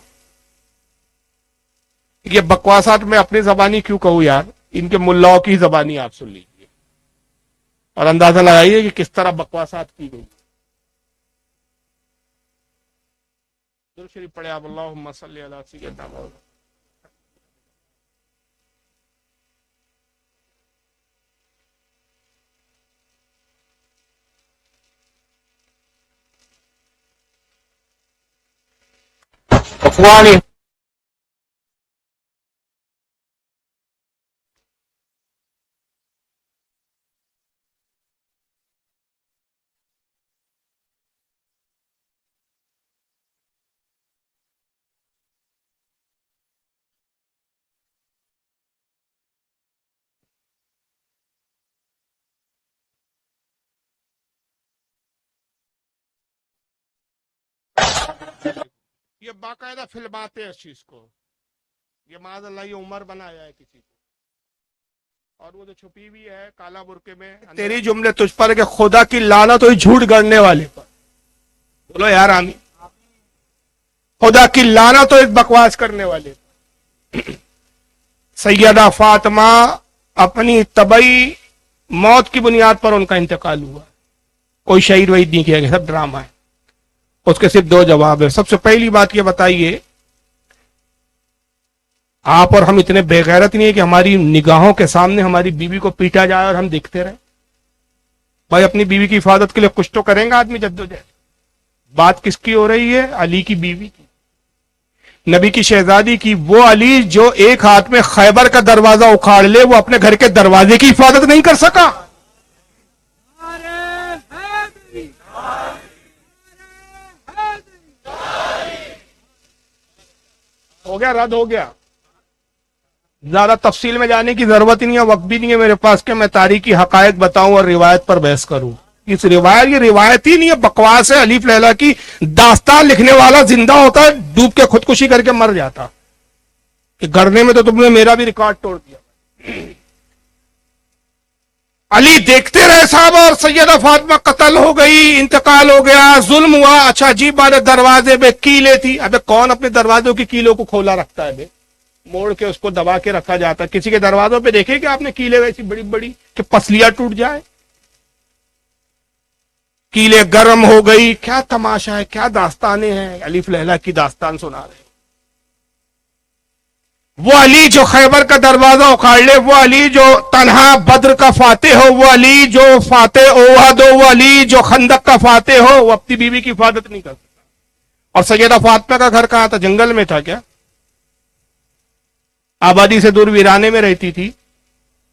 یہ بکواسات میں اپنی زبانی کیوں کہوں یار، ان کے ملاؤں کی زبانی آپ سن لیجیے اور اندازہ لگائیے کہ کس طرح بکواسات کی گئی۔ درود شریف پڑھے آپ، اللہم صلی علی سیدنا محمد۔ یہ باقاعدہ فلماتے ہیں اس چیز کو، یہ معاذ اللہ یہ عمر بنایا ہے کسی کو، اور وہ جو چھپی ہوئی ہے کالا برقے میں، تیری جملے تجھ پر کہ خدا کی لعنت ہوئی جھوٹ گڑنے والے پر، بولو یار آمین، خدا کی لعنت ہو اس بکواس کرنے والے پر۔ سیدہ فاطمہ اپنی طبعی موت کی بنیاد پر ان کا انتقال ہوا، کوئی شہید وحید نہیں کیا گیا، سب ڈرامہ ہے۔ اس کے صرف دو جواب ہے۔ سب سے پہلی بات یہ بتائیے، آپ اور ہم اتنے بے غیرت نہیں ہے کہ ہماری نگاہوں کے سامنے ہماری بیوی کو پیٹا جائے اور ہم دیکھتے رہیں؟ بھائی اپنی بیوی کی حفاظت کے لیے کچھ تو کریں گا آدمی جدوجہد۔ بات کس کی ہو رہی ہے؟ علی کی بیوی کی، نبی کی شہزادی کی۔ وہ علی جو ایک ہاتھ میں خیبر کا دروازہ اکھاڑ لے، وہ اپنے گھر کے دروازے کی حفاظت نہیں کر سکا۔ ہو گیا، رد ہو گیا، زیادہ تفصیل میں جانے کی ضرورت ہی نہیں ہے، وقت بھی نہیں ہے میرے پاس کہ میں تاریخی حقائق بتاؤں اور روایت پر بحث کروں۔ اس روایت، یہ روایت ہی نہیں ہے، بکواس ہے۔ الف لیلا کی داستان لکھنے والا زندہ ہوتا ہے، ڈوب کے خودکشی کر کے مر جاتا کہ گرنے میں تو تم نے میرا بھی ریکارڈ توڑ دیا۔ علی دیکھتے رہے صاحب، اور سیدہ فاطمہ قتل ہو گئی، انتقال ہو گیا، ظلم ہوا۔ اچھا عجیب بات ہے، دروازے پہ کیلیں تھی۔ ابے کون اپنے دروازوں کی کیلوں کو کھولا رکھتا ہے بے؟ موڑ کے اس کو دبا کے رکھا جاتا ہے۔ کسی کے دروازوں پہ دیکھے کہ آپ نے کیلیں ویسی بڑی بڑی کہ پسلیاں ٹوٹ جائے؟ کیلیں گرم ہو گئی، کیا تماشا ہے، کیا داستانیں ہیں۔ الف لیلا کی داستان سنا رہے ہیں۔ وہ علی جو خیبر کا دروازہ اکھاڑ لے، وہ علی جو تنہا بدر کا فاتح ہو، وہ علی جو فاتح احد ہو، وہ علی جو خندق کا فاتح ہو، وہ اپنی بیوی کی حفاظت نہیں کر سکتا۔ اور سیدہ فاطمہ کا گھر کہاں تھا؟ جنگل میں تھا کیا؟ آبادی سے دور ویرانے میں رہتی تھی،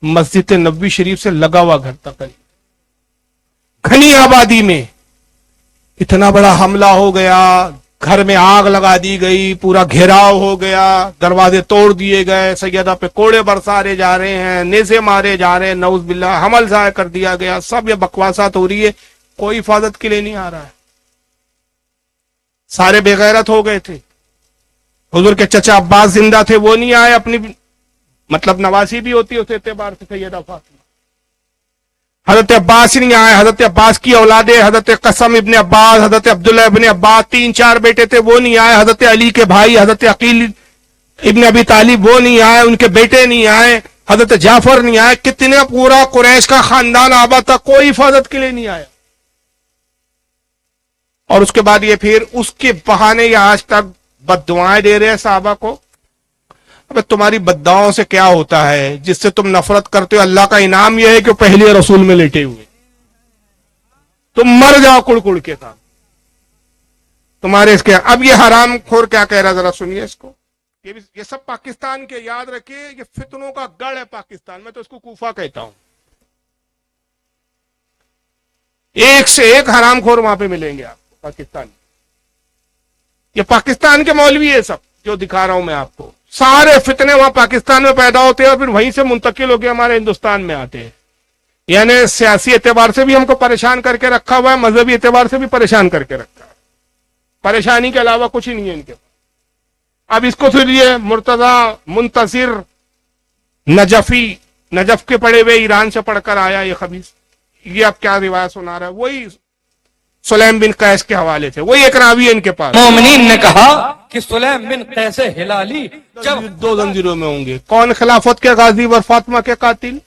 مسجد نبوی شریف سے لگا ہوا گھر تھا، قریب گھنی آبادی میں۔ اتنا بڑا حملہ ہو گیا، گھر میں آگ لگا دی گئی، پورا گھیراؤ ہو گیا، دروازے توڑ دیے گئے، سیدہ پہ کوڑے برسارے جا رہے ہیں، نیزے مارے جا رہے ہیں، نعوذ باللہ حمل ضائع کر دیا گیا، سب یہ بکواسات ہو رہی ہے، کوئی حفاظت کے لیے نہیں آ رہا ہے۔ سارے بے غیرت ہو گئے تھے۔ حضور کے چچا عباس زندہ تھے، وہ نہیں آئے، اپنی مطلب نواسی بھی ہوتی ہے اس اعتبار سے سیدہ فاطمہ۔ حضرت عباس نہیں آئے، حضرت عباس کی اولادیں، حضرت قسم ابن عباس، حضرت عبداللہ ابن عباس، 3-4 بیٹے تھے، وہ نہیں آئے۔ حضرت علی کے بھائی حضرت عقیل ابن ابی طالب وہ نہیں آئے، ان کے بیٹے نہیں آئے، حضرت جعفر نہیں آئے۔ کتنے پورا قریش کا خاندان آباد تھا، کوئی حفاظت کے لیے نہیں آیا۔ اور اس کے بعد یہ پھر اس کے بہانے یہ آج تک بد دعائیں دے رہے ہیں صحابہ کو۔ ابے تمہاری بد دعاؤں سے کیا ہوتا ہے جس سے تم نفرت کرتے ہو؟ اللہ کا انعام یہ ہے کہ پہلے رسول میں لیٹے ہوئے، تم مر جاؤ کڑ کڑ کے ساتھ۔ تمہارے اس کے اب یہ حرام خور کیا کہہ رہا ذرا سنیے اس کو. یہ سب پاکستان کے، یاد رکھیے یہ فتنوں کا گڑھ ہے پاکستان میں، تو اس کو کوفہ کہتا ہوں. ایک سے ایک حرام خور وہاں پہ ملیں گے آپ کو پاکستان. یہ پاکستان کے مولوی ہے سب جو دکھا رہا ہوں میں آپ کو. سارے فتنے وہاں پاکستان میں پیدا ہوتے ہیں اور پھر وہیں سے منتقل ہو کے ہمارے ہندوستان میں آتے ہیں. یعنی سیاسی اعتبار سے بھی ہم کو پریشان کر کے رکھا ہوا ہے، مذہبی اعتبار سے بھی پریشان کر کے رکھا ہے. پریشانی کے علاوہ کچھ ہی نہیں ہے ان کے پاس. اب اس کو پھر یہ مرتضی منتصر نجف کے پڑے ہوئے ایران سے پڑھ کر آیا یہ خبیث، یہ اب کیا روایت سنا رہا ہے، وہی سلیم بن قیس کے حوالے سے، وہی ایک راوی ہے ان کے پاس. مومنین نے کہا کہ سلیم بن قیس ہلالی جب دو زنجیروں میں ہوں گے. کون خلافت کے غازی اور فاطمہ کے قاتل؟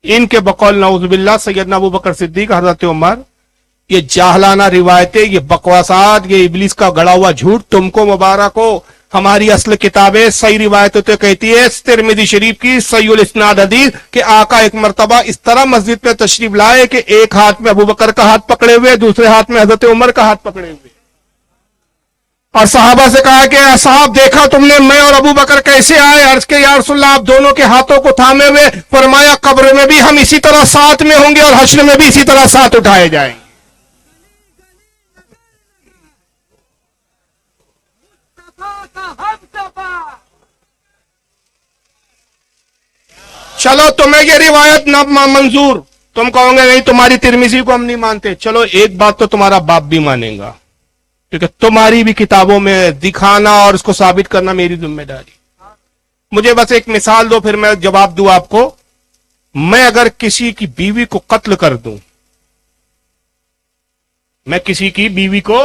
ان کے بقول نعوذ باللہ سیدنا ابو بکر صدیق، حضرت عمر. یہ جاہلانہ روایتیں، یہ بکواسات، یہ ابلیس کا گڑا ہوا جھوٹ تم کو مبارک ہو. ہماری اصل کتابیں صحیح روایتیں تو کہتی ہے، ترمذی شریف کی صحیح الاسناد حدیث کہ آقا ایک مرتبہ اس طرح مسجد میں تشریف لائے کہ ایک ہاتھ میں ابو بکر کا ہاتھ پکڑے ہوئے، دوسرے ہاتھ میں حضرت عمر کا ہاتھ پکڑے ہوئے، اور صحابہ سے کہا کہ صاحب دیکھا تم نے میں اور ابو بکر کیسے آئے؟ عرض کے یا رسول اللہ آپ دونوں کے ہاتھوں کو تھامے ہوئے. فرمایا قبر میں بھی ہم اسی طرح ساتھ میں ہوں گے اور حشر میں بھی اسی طرح ساتھ اٹھائے جائیں گے. چلو تمہیں یہ روایت نہ منظور، تم کہو گے نہیں تمہاری ترمذی کو ہم نہیں مانتے. چلو ایک بات تو تمہارا باپ بھی مانے گا، کیونکہ تمہاری بھی کتابوں میں دکھانا اور اس کو ثابت کرنا میری ذمہ داری. مجھے بس ایک مثال دو پھر میں جواب دوں آپ کو. میں اگر کسی کی بیوی کو قتل کر دوں، میں کسی کی بیوی کو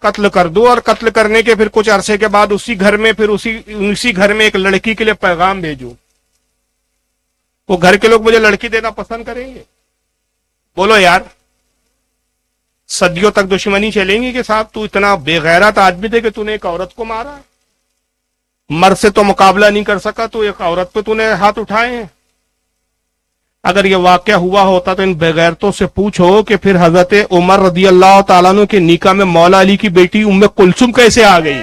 قتل کر دوں اور قتل کرنے کے پھر کچھ عرصے کے بعد اسی گھر میں ایک لڑکی کے لیے پیغام بھیجوں، وہ گھر کے لوگ مجھے لڑکی دینا پسند کریں گے؟ بولو یار. صدیوں تک دشمنی چلیں گی کہ صاحب تو اتنا بے غیرت آدمی تھے کہ تو نے ایک عورت کو مارا، مرد سے تو مقابلہ نہیں کر سکا تو ایک عورت پہ تو نے ہاتھ اٹھائے ہیں. اگر یہ واقعہ ہوا ہوتا تو ان بے غیرتوں سے پوچھو کہ پھر حضرت عمر رضی اللہ تعالیٰ عنہ کے نکاح میں مولا علی کی بیٹی ام کلثوم کیسے آ گئی؟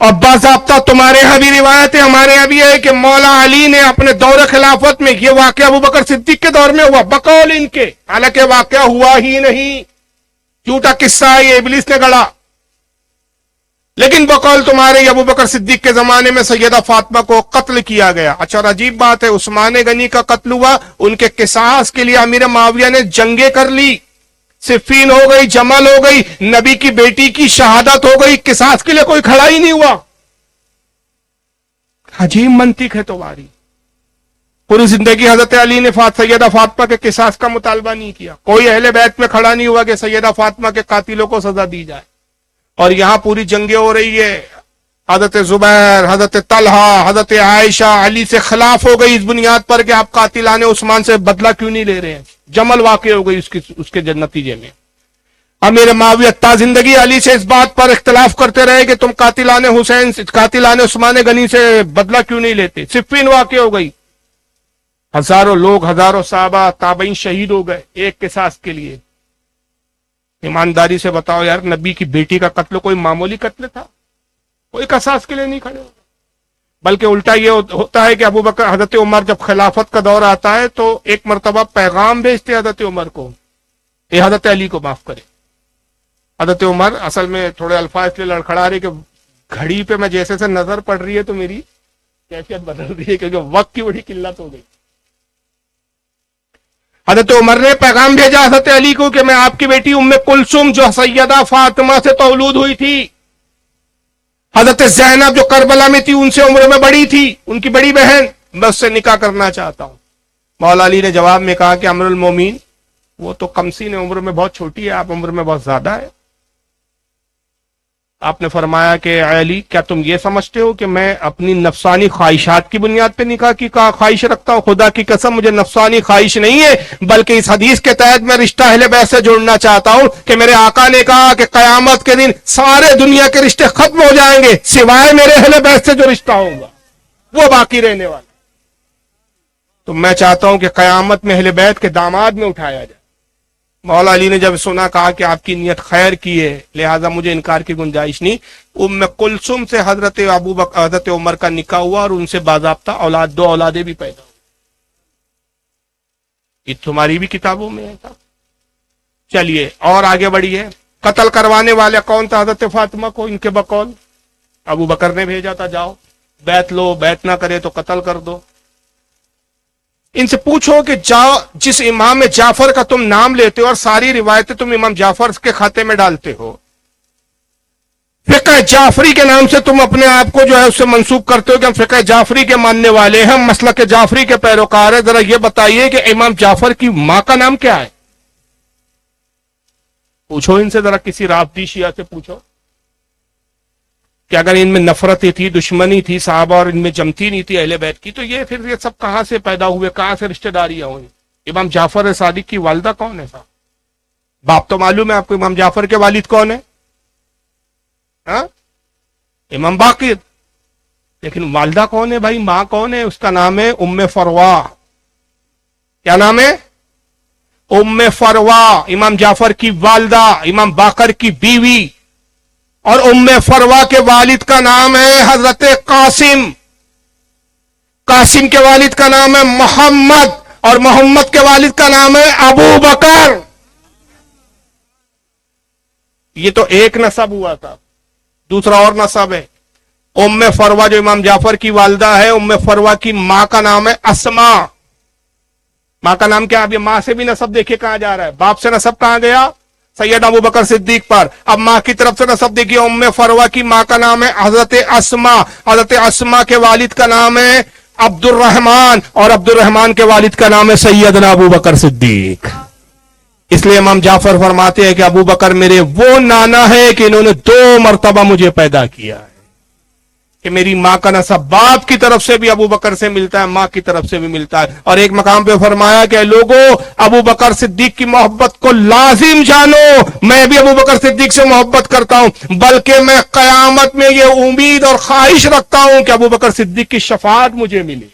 اور باضابطہ تمہارے یہاں بھی روایت ہے، ہمارے یہاں بھی ہے کہ مولا علی نے اپنے دور خلافت میں، یہ واقعہ ابو بکر صدیق کے دور میں ہوا بقول ان کے، حالانکہ واقعہ ہوا ہی نہیں، جھوٹا قصہ ہے یہ ابلیس نے گڑا. لیکن بقول تمہارے ابو بکر صدیق کے زمانے میں سیدہ فاطمہ کو قتل کیا گیا. اچھا اور عجیب بات ہے، عثمان غنی کا قتل ہوا، ان کے قصاص کے لیے امیر معاویہ نے جنگیں کر لی، صفین ہو گئی، جمل ہو گئی، نبی کی بیٹی کی شہادت ہو گئی، قصاص کے لیے کوئی کھڑا ہی نہیں ہوا. عجیب منطق ہے تمہاری. پوری زندگی حضرت علی نے سیدہ فاطمہ کے قصاص کا مطالبہ نہیں کیا، کوئی اہل بیت میں کھڑا نہیں ہوا کہ سیدہ فاطمہ کے قاتلوں کو سزا دی جائے. اور یہاں پوری جنگیں ہو رہی ہے، حضرت زبیر، حضرت طلحہ، حضرت عائشہ علی سے خلاف ہو گئی اس بنیاد پر کہ آپ قاتلان عثمان سے بدلہ کیوں نہیں لے رہے ہیں. جمل واقع ہو گئی اس کے نتیجے میں. امیر معاویہ تا زندگی علی سے اس بات پر اختلاف کرتے رہے کہ تم قاتلان عثمان غنی سے بدلہ کیوں نہیں لیتے. صفین واقع ہو گئی، ہزاروں لوگ، ہزاروں صحابہ تابعین شہید ہو گئے ایک قصاص کے لیے. ایمانداری سے بتاؤ یار، نبی کی بیٹی کا قتل کوئی معمولی قتل تھا؟ کوئی قصاص کے لیے نہیں کھڑے ہوئے. بلکہ الٹا یہ ہوتا ہے کہ ابو بکر، حضرت عمر جب خلافت کا دور آتا ہے تو ایک مرتبہ پیغام بھیجتے حضرت عمر کو، یہ حضرت علی کو معاف کرے. حضرت عمر اصل میں تھوڑے الفاظ کے لڑکھڑا رہے کہ گھڑی پہ میں جیسے سے نظر پڑ رہی ہے تو میری کیفیت بدل رہی ہے کیونکہ وقت کی بڑی قلت ہو گئی. حضرت عمر نے پیغام بھیجا حضرت علی کو کہ میں آپ کی بیٹی ام کلثوم جو سیدہ فاطمہ سے تولود ہوئی تھی، حضرت زینب جو کربلا میں تھی ان سے عمر میں بڑی تھی، ان کی بڑی بہن، میں اس سے نکاح کرنا چاہتا ہوں. مولا علی نے جواب میں کہا کہ امر المومنین وہ تو کمسین عمر میں بہت چھوٹی ہے، آپ عمر میں بہت زیادہ ہے. آپ نے فرمایا کہ اے علی کیا تم یہ سمجھتے ہو کہ میں اپنی نفسانی خواہشات کی بنیاد پہ نکاح کی خواہش رکھتا ہوں؟ خدا کی قسم مجھے نفسانی خواہش نہیں ہے، بلکہ اس حدیث کے تحت میں رشتہ اہل بیت سے جوڑنا چاہتا ہوں کہ میرے آقا نے کہا کہ قیامت کے دن سارے دنیا کے رشتے ختم ہو جائیں گے سوائے میرے اہل بیت سے جو رشتہ ہوگا وہ باقی رہنے والا. تو میں چاہتا ہوں کہ قیامت میں اہل بیت کے داماد میں اٹھایا جائے. مولا علی نے جب سنا کہا کہ آپ کی نیت خیر کی ہے لہذا مجھے انکار کی گنجائش نہیں. ام کلثوم سے حضرت عمر کا نکاح ہوا اور ان سے باضابطہ دو اولادیں بھی پیدا ہوئی. یہ تمہاری بھی کتابوں میں ہے تھا. چلیے اور آگے بڑھیے. قتل کروانے والے کون تھا حضرت فاطمہ کو؟ ان کے بقول ابو بکر نے بھیجا تھا، جاؤ بیعت لو، بیعت نہ کرے تو قتل کر دو. ان سے پوچھو کہ جس امام جعفر کا تم نام لیتے ہو اور ساری روایتیں تم امام جعفر کے کھاتے میں ڈالتے ہو، فقہ جعفری کے نام سے تم اپنے آپ کو جو ہے اس سے منسوب کرتے ہو کہ ہم فقہ جعفری کے ماننے والے ہیں، ہم مسلک جعفری کے پیروکار ہیں، ذرا یہ بتائیے کہ امام جعفر کی ماں کا نام کیا ہے؟ پوچھو ان سے، ذرا کسی رافضی شیعہ سے پوچھو کہ اگر ان میں نفرتیں تھی، دشمنی تھی صحابہ اور ان میں جمتی نہیں تھی اہل بیت کی، تو یہ پھر یہ سب کہاں سے پیدا ہوئے، کہاں سے رشتہ داریاں ہوئی؟ امام جعفر صادق کی والدہ کون ہے صاحب؟ باپ تو معلوم ہے آپ کو، امام جعفر کے والد کون ہے؟ ہاں، امام باقر. لیکن والدہ کون ہے بھائی، ماں کون ہے؟ اس کا نام ہے ام فروا. کیا نام ہے؟ ام فروا. امام جعفر کی والدہ، امام باقر کی بیوی. اور ام فروا کے والد کا نام ہے حضرت قاسم. قاسم کے والد کا نام ہے محمد، اور محمد کے والد کا نام ہے ابو بکر. یہ تو ایک نسب ہوا تھا. دوسرا اور نسب ہے ام فروا جو امام جعفر کی والدہ ہے. ام فروا کی ماں کا نام ہے اسما. ماں کا نام کیا؟ اب یہ ماں سے بھی نسب دیکھے کہاں جا رہا ہے، باپ سے نسب کہاں گیا؟ سید ابو بکر صدیق پر. اب ماں کی طرف سے نسب دیکھیے، ام فروا کی ماں کا نام ہے حضرت اسما. حضرت اسما کے والد کا نام ہے عبد الرحمن، اور عبد الرحمن کے والد کا نام ہے سیدنا ابو بکر صدیق. اس لیے امام جعفر فرماتے ہیں کہ ابو بکر میرے وہ نانا ہے کہ انہوں نے 2 مرتبہ مجھے پیدا کیا ہے، کہ میری ماں کا نسب باپ کی طرف سے بھی ابو بکر سے ملتا ہے، ماں کی طرف سے بھی ملتا ہے. اور ایک مقام پہ فرمایا کہ لوگوں ابو بکر صدیق کی محبت کو لازم جانو، میں بھی ابو بکر صدیق سے محبت کرتا ہوں، بلکہ میں قیامت میں یہ امید اور خواہش رکھتا ہوں کہ ابو بکر صدیق کی شفاعت مجھے ملے.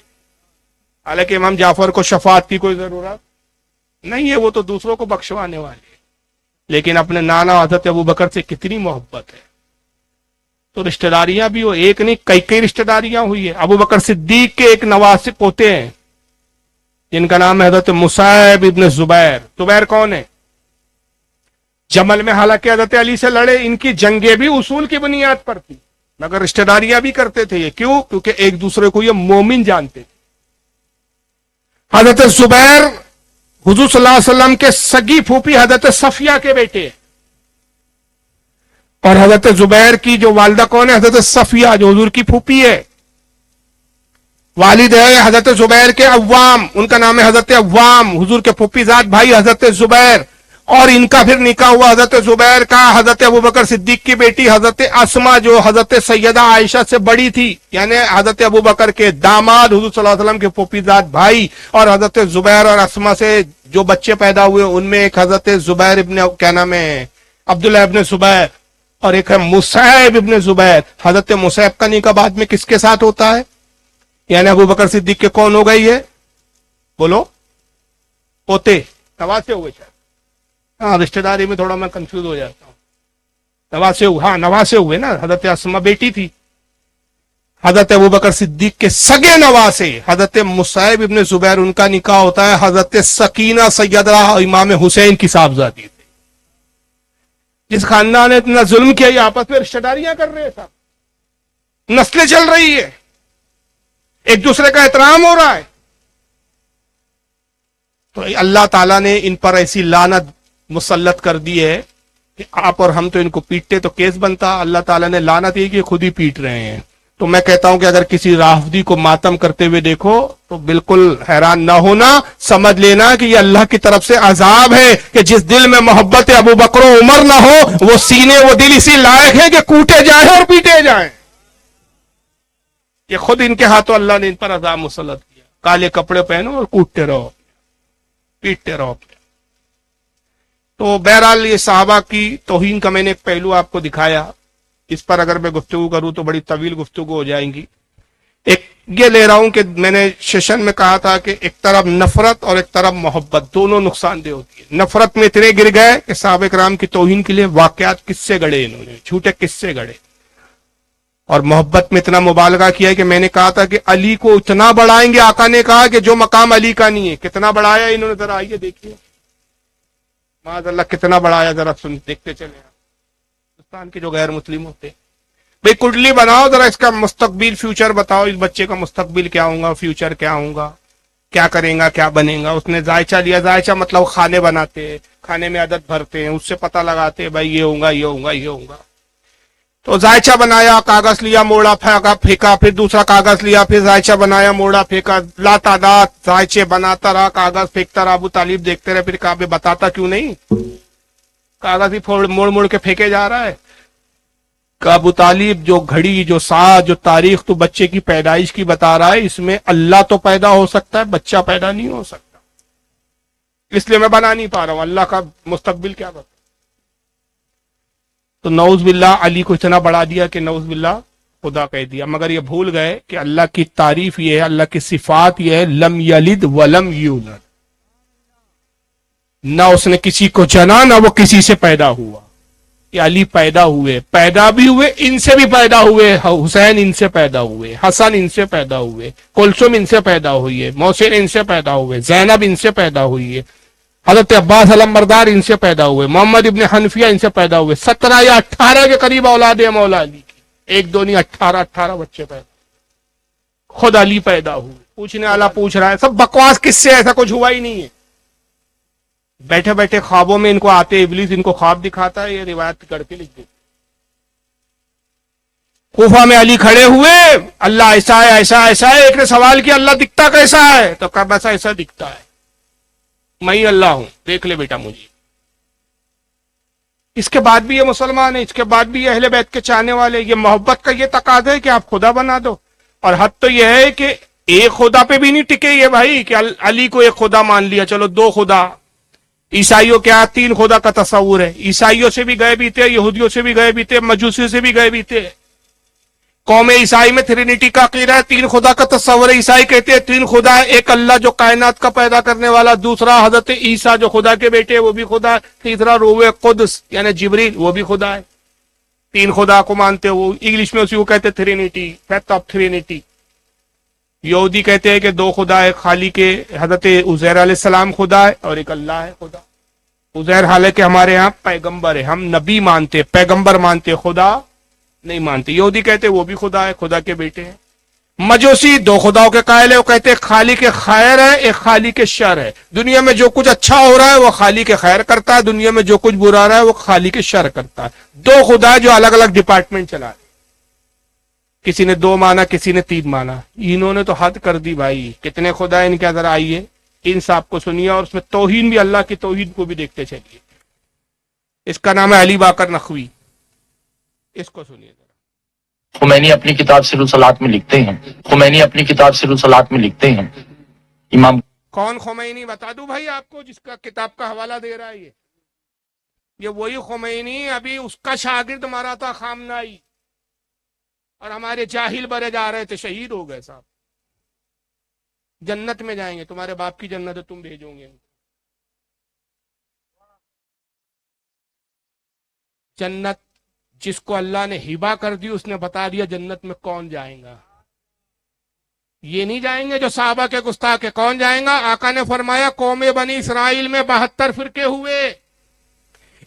حالانکہ امام جعفر کو شفاعت کی کوئی ضرورت نہیں ہے، وہ تو دوسروں کو بخشوانے والے، لیکن اپنے نانا حضرت ابو بکر سے کتنی محبت ہے. تو رشتہ داریاں بھی ہو، ایک نہیں کئی رشتہ داریاں ہوئی ہے. ابو بکر صدیق کے ایک نواسے پوتے ہیں جن کا نام ہے حضرت مصعب ابن زبیر. زبیر کون ہے؟ جمل میں حالانکہ حضرت علی سے لڑے، ان کی جنگیں بھی اصول کی بنیاد پر تھی، مگر رشتہ داریاں بھی کرتے تھے. یہ کیوں؟ کیونکہ ایک دوسرے کو یہ مومن جانتے تھے. حضرت زبیر حضور صلی اللہ علیہ وسلم کے سگی پھوپھی حضرت صفیہ کے بیٹے ہیں، اور حضرت زبیر کی جو والدہ کون ہے؟ حضرت صفیہ جو حضور کی پھوپھی ہے. والد ہے حضرت زبیر کے عوام، ان کا نام ہے حضرت عوام، حضور کے پھوپھی زاد بھائی حضرت زبیر. اور ان کا پھر نکاح ہوا حضرت زبیر کا حضرت ابو بکر صدیق کی بیٹی حضرت اسما جو حضرت سیدہ عائشہ سے بڑی تھی، یعنی حضرت ابو بکر کے داماد حضور صلی اللہ علیہ وسلم کے پھوپھی زاد بھائی. اور حضرت زبیر اور اسما سے جو بچے پیدا ہوئے ان میں ایک حضرت زبیر ابن کیا نام ہے عبداللہ ابن زبیر، اور ایک ہے مصعب ابن زبیر. حضرت مصعب کا نکاح بعد میں کس کے ساتھ ہوتا ہے؟ یعنی ابو بکر صدیق کے کون ہو گئی ہے؟ بولو، پوتے، نواسے ہوئے شاید. ہاں رشتہ داری میں تھوڑا میں کنفیوز ہو جاتا ہوں. نواسے ہوئے، ہاں نواسے ہوئے نا. حضرت اسما بیٹی تھی، حضرت ابو بکر صدیق کے سگے نواسے حضرت مصعب ابن زبیر، ان کا نکاح ہوتا ہے حضرت سکینہ سیدہ امام حسین کی صاحبزادی تھی. جس خاندان نے اتنا ظلم کیا، یہ آپس میں رشتہ داریاں کر رہے تھا، نسلیں چل رہی ہے، ایک دوسرے کا احترام ہو رہا ہے. تو اللہ تعالیٰ نے ان پر ایسی لعنت مسلط کر دی ہے کہ آپ اور ہم تو ان کو پیٹتے تو کیس بنتا. اللہ تعالیٰ نے لعنت یہ کہ خود ہی پیٹ رہے ہیں. تو میں کہتا ہوں کہ اگر کسی رافضی کو ماتم کرتے ہوئے دیکھو تو بالکل حیران نہ ہونا، سمجھ لینا کہ یہ اللہ کی طرف سے عذاب ہے کہ جس دل میں محبت ابو بکر و عمر نہ ہو، وہ سینے وہ دل اسی لائق ہے کہ کوٹے جائیں اور پیٹے جائیں. یہ خود ان کے ہاتھوں اللہ نے ان پر عذاب مسلط کیا. کالے کپڑے پہنو اور کوٹتے رہو، پیٹتے رہو. تو بہرحال یہ صحابہ کی توہین کا میں نے ایک پہلو آپ کو دکھایا. اس پر اگر میں گفتگو کروں تو بڑی طویل گفتگو ہو جائیں گی. ایک یہ لے رہا ہوں کہ میں نے سیشن میں کہا تھا کہ ایک طرف نفرت اور ایک طرف محبت دونوں نقصان دہ ہوتی ہے. نفرت میں اتنے گر گئے کہ صحابہ کرام کی توہین کے لیے واقعات کس سے گڑے، انہوں نے جھوٹے کس سے گڑے، اور محبت میں اتنا مبالغہ کیا ہے کہ میں نے کہا تھا کہ علی کو اتنا بڑھائیں گے، آقا نے کہا کہ جو مقام علی کا نہیں ہے. کتنا بڑھایا انہوں نے، ذرا آئیے دیکھیے معاذ اللہ کتنا بڑھایا، ذرا دیکھتے چلے. ہندوستان کے جو غیر مسلم ہوتے بھئی کنڈلی بناؤ، ذرا اس کا مستقبل فیوچر بتاؤ، اس بچے کا مستقبل کیا ہوگا، فیوچر کیا ہوگا، کیا کرے گا، کیا بنے گا. اس نے ذائچہ لیا، ذائچہ مطلب کھانے بناتے ہیں، کھانے میں عدد بھرتے ہیں، اس سے پتہ لگاتے ہیں بھائی یہ ہوگا یہ ہوگا یہ ہوگا. تو ذائچہ بنایا، کاغذ لیا، موڑا پھینکا، پھر دوسرا کاغذ لیا، پھر ذائچہ بنایا، موڑا پھینکا، لا تعداد ذائچے بناتا رہا، کاغذ پھینکتا رہا. ابو طالب دیکھتے رہے، پھر کہا بے بتاتا کیوں نہیں، کاغذ ہی موڑ موڑ کے پھینکے جا رہا ہے. کہ ابو طالب جو گھڑی، جو ساعت، جو تاریخ تو بچے کی پیدائش کی بتا رہا ہے، اس میں اللہ تو پیدا ہو سکتا ہے، بچہ پیدا نہیں ہو سکتا، اس لیے میں بنا نہیں پا رہا ہوں. اللہ کا مستقبل کیا بتا. تو نعوذ باللہ علی کو اتنا بڑھا دیا کہ نعوذ باللہ خدا کہہ دیا. مگر یہ بھول گئے کہ اللہ کی تعریف یہ ہے، اللہ کی صفات یہ ہے، لم یلد ولم یولد، نہ اس نے کسی کو جنا نہ وہ کسی سے پیدا ہوا. کہ علی پیدا ہوئے، پیدا بھی ہوئے، ان سے بھی پیدا ہوئے، حسین ان سے پیدا ہوئے، حسن ان سے پیدا ہوئے، کلثوم ان سے پیدا ہوئی ہے، محسن ان سے پیدا ہوئے، زینب ان سے پیدا ہوئی ہے، حضرت عباس علمبردار ان سے پیدا ہوئے، محمد ابن حنفیہ ان سے پیدا ہوئے. 17 یا 18 کے قریب اولاد ہے مولا علی کی، ایک دو نہیں 18 بچے پیدا، خود علی پیدا ہوئے. پوچھنے والا پوچھ رہا ہے سب بکواس کس سے، ایسا کچھ ہوا ہی نہیں ہے. بیٹھے بیٹھے خوابوں میں ان کو آتے ابلیس، ان کو خواب دکھاتا ہے، یہ روایت کر کے لکھ دیتے. کوفہ میں علی کھڑے ہوئے، اللہ ایسا ہے ایسا ایسا ہے. ایک نے سوال کیا اللہ دکھتا کیسا ہے، تو کہا بس ایسا دکھتا ہے، میں ہی اللہ ہوں، دیکھ لے بیٹا مجھے. اس کے بعد بھی یہ مسلمان ہے، اس کے بعد بھی یہ اہل بیت کے چاہنے والے. یہ محبت کا یہ تقاضا ہے کہ آپ خدا بنا دو. اور حد تو یہ ہے کہ ایک خدا پہ بھی نہیں ٹکے یہ بھائی، کہ علی کو ایک خدا مان لیا، چلو دو خدا. عیسائیوں کے ہاں 3 خدا کا تصور ہے، عیسائیوں سے بھی گئے بھی تھے، یہودیوں سے بھی گئے بھی تھے، مجوسیوں سے بھی گئے بھی تھے. قوم عیسائی میں ٹرینٹی کا عقیدہ ہے، 3 خدا کا تصور ہے. عیسائی کہتے ہیں 3 خدا ہے، ایک اللہ جو کائنات کا پیدا کرنے والا، دوسرا حضرت عیسیٰ جو خدا کے بیٹے وہ بھی خدا ہے، تیسرا روح قدس یعنی جبریل وہ بھی خدا ہے. 3 خدا کو مانتے، وہ انگلش میں اسی کو کہتے ٹرینٹی، فیتھ آف ٹرینٹی. یہودی کہتے ہیں کہ 2 خدا ہے، خالق حضرت عزیر علیہ السلام خدا ہے اور ایک اللہ ہے خدا. عزیر حالانکہ ہمارے ہاں پیغمبر ہے، ہم نبی مانتے، پیغمبر مانتے، خدا نہیں مانتے. یہودی کہتے وہ بھی خدا ہے، خدا کے بیٹے ہیں. مجوسی 2 خداؤں کے قائل ہے، وہ کہتے خالق خیر ہے، ایک خالق شر ہے. دنیا میں جو کچھ اچھا ہو رہا ہے وہ خالق خیر کرتا ہے، دنیا میں جو کچھ برا ہو رہا ہے وہ خالق شر کرتا ہے. 2 خدا جو الگ الگ ڈپارٹمنٹ چلا رہے، کسی نے 2 مانا، کسی نے 3 مانا. انہوں نے تو حد کر دی بھائی. کتنے خدا ان کے ذرا آئیے انصاف کو سنیے، اور اس میں توہین بھی، اللہ کی توحید کو بھی دیکھتے چلیے. اس کا نام ہے علی باقر نقوی، اس کو سنیے ذرا. خمینی اپنی کتاب سیر الصلاۃ میں لکھتے ہیں، خمینی اپنی کتاب سیر الصلاۃ میں لکھتے ہیں، امام کون خمینی بتا دوں بھائی آپ کو، جس کا کتاب کا حوالہ دے رہا ہے یہ وہی خمینی ابھی اس کا شاگرد مارا تھا خامنائی، اور ہمارے جاہل برے جا رہے تھے، شہید ہو گئے صاحب. جنت میں جائیں گے، تمہارے باپ کی جنت ہے، تم بھیجو گے. جنت جس کو اللہ نے ہبہ کر دی، اس نے بتا دیا جنت میں کون جائیں گا. یہ نہیں جائیں گے جو صحابہ کے گستاخ کے. کون جائیں گا؟ آقا نے فرمایا قوم بنی اسرائیل میں 72 فرقے ہوئے.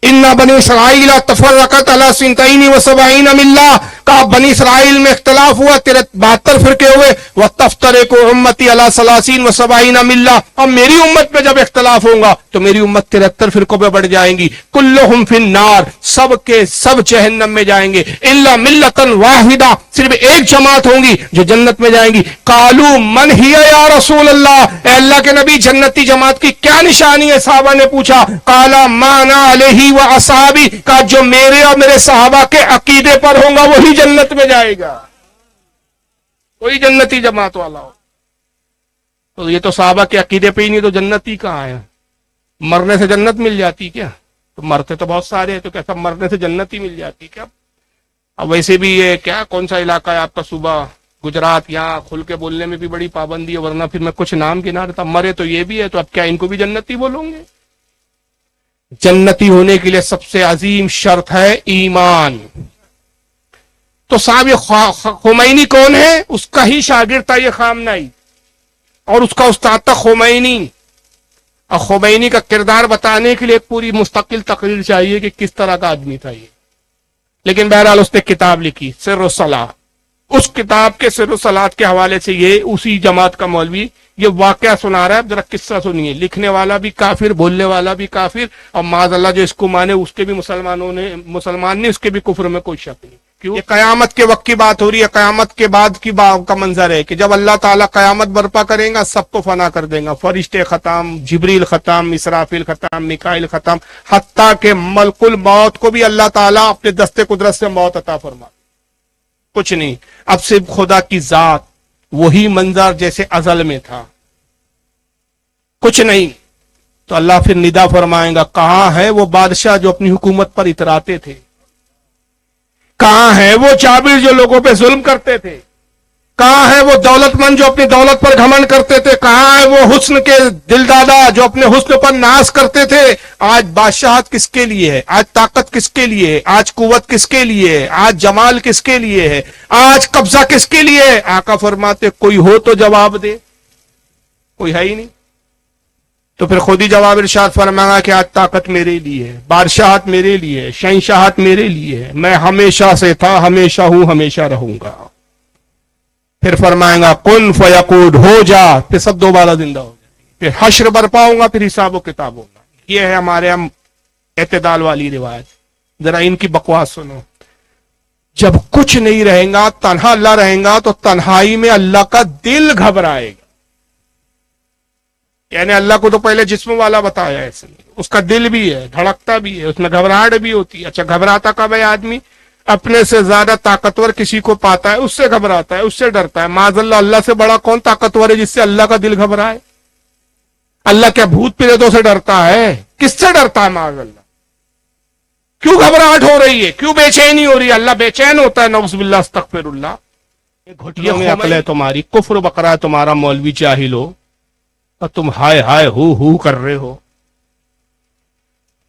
ان بنی اسرائیل تفرقت علی 72 ملہ، کہا بنی اسرائیل میں اختلاف ہوا، 72 فرقے ہوئے. وتفترق امتی علی 73 ملہ، اور میری امت میں جب اختلاف ہوگا تو میری امت 73 فرقوں پہ بڑھ جائیں گی. کلہم فی النار، سب کے سب جہنم میں جائیں گے. الا ملۃ واحدہ، صرف ایک جماعت ہوں گی جو جنت میں جائیں گی. قالوا من ہی یا رسول اللہ، اے اللہ کے نبی جنتی جماعت کی کیا نشانی ہے؟ صحابہ نے پوچھا. قال ما انا علیہ و اصحابی، کا جو میرے اور میرے صحابہ کے عقیدے پر ہوگا وہی جنت میں جائے گا، وہی جنتی جماعت والا ہو. تو یہ تو صحابہ کے عقیدے پہ ہی نہیں، تو جنتی کہاں ہے؟ مرنے سے جنت مل جاتی کیا؟ تو مرتے تو بہت سارے ہیں، تو کیا سب مرنے سے جنت ہی مل جاتی کیا؟ اب ویسے بھی یہ کیا کون سا علاقہ ہے آپ کا صوبہ؟ گجرات یہاں کھل کے بولنے میں بھی بڑی پابندی ہے، ورنہ پھر میں کچھ نام گنا رہا تھا، مرے تو یہ بھی ہے، تو اب کیا ان کو بھی جنتی بولوں گے؟ جنتی ہونے کے لیے سب سے عظیم شرط ہے ایمان۔ تو صاحب یہ خمینی کون ہے؟ اس کا ہی شاگرد تھا یہ خامنائی، اور اس کا استاد تھا خمینی، اور خمینی کا کردار بتانے کے لیے ایک پوری مستقل تقریر چاہیے کہ کس طرح کا آدمی تھا یہ، لیکن بہرحال اس نے کتاب لکھی سر الصلاح۔ اس کتاب کے سر الصلاۃ کے حوالے سے یہ اسی جماعت کا مولوی یہ واقعہ سنا رہا ہے، ذرا قصہ سنیے، لکھنے والا بھی کافر، بولنے والا بھی کافر، اور معاذ اللہ جو اس کو مانے اس کے بھی مسلمان نے اس کے بھی کفر میں کوئی شک نہیں۔ کیوں؟ یہ قیامت کے وقت کی بات ہو رہی ہے، قیامت کے بعد کی کا منظر ہے کہ جب اللہ تعالیٰ قیامت برپا کرے گا سب کو فنا کر دے گا، فرشتے ختم، جبریل ختم، اسرافیل ختم، میکائیل ختم، حتیٰ کہ ملک الموت کو بھی اللہ تعالیٰ اپنے دستے قدرت سے موت عطا فرما، کچھ نہیں، اب صرف خدا کی ذات، وہی منظر جیسے ازل میں تھا، کچھ نہیں۔ تو اللہ پھر ندا فرمائے گا، کہاں ہے وہ بادشاہ جو اپنی حکومت پر اتراتے تھے؟ کہاں ہے وہ جابر جو لوگوں پہ ظلم کرتے تھے؟ کہاں ہے وہ دولت مند جو اپنی دولت پر گھمنڈ کرتے تھے؟ کہاں ہے وہ حسن کے دل دادا جو اپنے حسن پر ناز کرتے تھے؟ آج بادشاہت کس کے لیے ہے؟ آج طاقت کس کے لیے ہے؟ آج قوت کس کے لیے ہے؟ آج جمال کس کے لیے ہے؟ آج قبضہ کس کے لیے ہے؟ آقا فرماتے کوئی ہو تو جواب دے، کوئی ہے ہی نہیں۔ تو پھر خود ہی جواب ارشاد فرمایا کہ آج طاقت میرے لیے ہے، بادشاہت میرے لیے ہے، شہنشاہت میرے لیے ہے، میں ہمیشہ سے تھا، ہمیشہ ہوں، ہمیشہ رہوں گا۔ پھر فرمائیں گا کن فیکون، ہو جا، پھر سب دوبارہ زندہ ہو جائیں، پھر حشر برپا ہوگا، پھر حساب و کتاب ہوگا۔ یہ ہے ہمارے ہم اعتدال والی روایت۔ ذرا ان کی بکواس سنو، جب کچھ نہیں رہیں گا، تنہا اللہ رہیں گا، تو تنہائی میں اللہ کا دل گھبرائے گا۔ یعنی اللہ کو تو پہلے جسم والا بتایا ہے، اس کا دل بھی ہے، دھڑکتا بھی ہے، اس میں گھبراہٹ بھی ہوتی ہے۔ اچھا گھبراتا کب ہے آدمی؟ اپنے سے زیادہ طاقتور کسی کو پاتا ہے اس سے گھبراتا ہے، اس سے ڈرتا ہے۔ معاذ اللہ، اللہ سے بڑا کون طاقتور ہے جس سے اللہ کا دل گھبرائے؟ اللہ کیا بھوت پریتوں سے ڈرتا ہے؟ کس سے ڈرتا ہے معاذ اللہ؟ کیوں گھبراہٹ ہو رہی ہے؟ کیوں بے چینی ہو رہی ہے؟ اللہ بے چین ہوتا ہے، نعوذ باللہ، استغفر اللہ۔ گھٹنوں میں عقل ہے تمہاری، کفر بقرہ ہے تمہارا، مولوی جاہل ہو، اور تم ہائے ہائے ہو کر رہے ہو،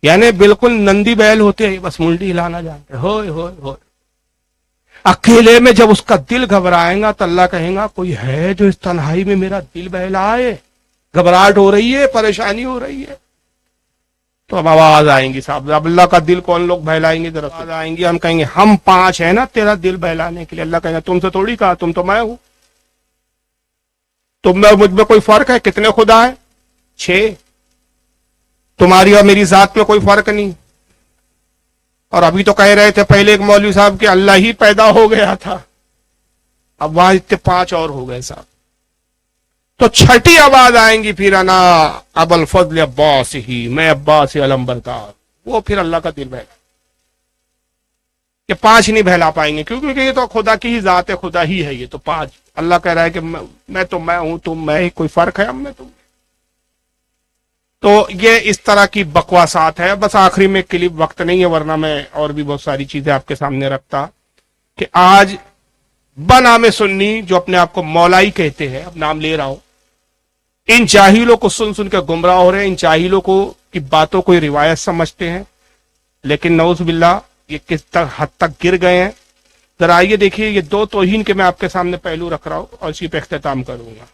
یعنی بالکل نندی بیل ہوتے ہیں، بس منڈی ہلانا جانتے ہیں، ہوئے ہوئے ہوئے۔ اکیلے میں جب اس کا دل گھبرائے گا تو اللہ کہیں گا کوئی ہے جو اس تنہائی میں میرا دل بہلائے، گھبراہٹ ہو رہی ہے، پریشانی ہو رہی ہے۔ تو اب آواز آئیں گی صاحب، اب اللہ کا دل کون لوگ بہلائیں گے؟ ذرا آواز آئیں گی، ہم کہیں گے ہم 5 ہیں نا تیرا دل بہلانے کے لیے۔ اللہ کہیں گا تم سے تھوڑی کہا، تم تو میں ہوں، تم میں مجھ میں کوئی فرق ہے؟ کتنے خدا ہیں؟ 6۔ تمہاری اور میری ذات میں کوئی فرق نہیں۔ اور ابھی تو کہہ رہے تھے پہلے ایک مولوی صاحب کہ اللہ ہی پیدا ہو گیا تھا، اب وہاں اتنے 5 اور ہو گئے صاحب۔ تو 6ٹھی آواز آئیں گی پھر، انا ابو الفضل عباس ہی، میں عباس علمبردار، وہ پھر اللہ کا دل بہلا۔ یہ 5 نہیں بہلا پائیں گے، کیونکہ یہ تو خدا کی ہی ذات ہے، خدا ہی ہے یہ تو 5۔ اللہ کہہ رہا ہے کہ میں تو میں ہوں، تم میں، کوئی فرق ہے ہم میں تم میں؟ تو یہ اس طرح کی بکواسات ہے۔ بس آخری میں کلپ، وقت نہیں ہے ورنہ میں اور بھی بہت ساری چیزیں آپ کے سامنے رکھتا، کہ آج بنام سنی جو اپنے آپ کو مولائی کہتے ہیں، اب نام لے رہا ہوں، ان جاہلوں کو سن کے گمراہ ہو رہے ہیں، ان جاہلوں کو کی باتوں کو روایت سمجھتے ہیں، لیکن نعوذ باللہ یہ کس حد تک گر گئے ہیں۔ ذرا آئیے دیکھیے، یہ 2 توہین کے میں آپ کے سامنے پہلو رکھ رہا ہوں اور اسی پہ اختتام کروں گا۔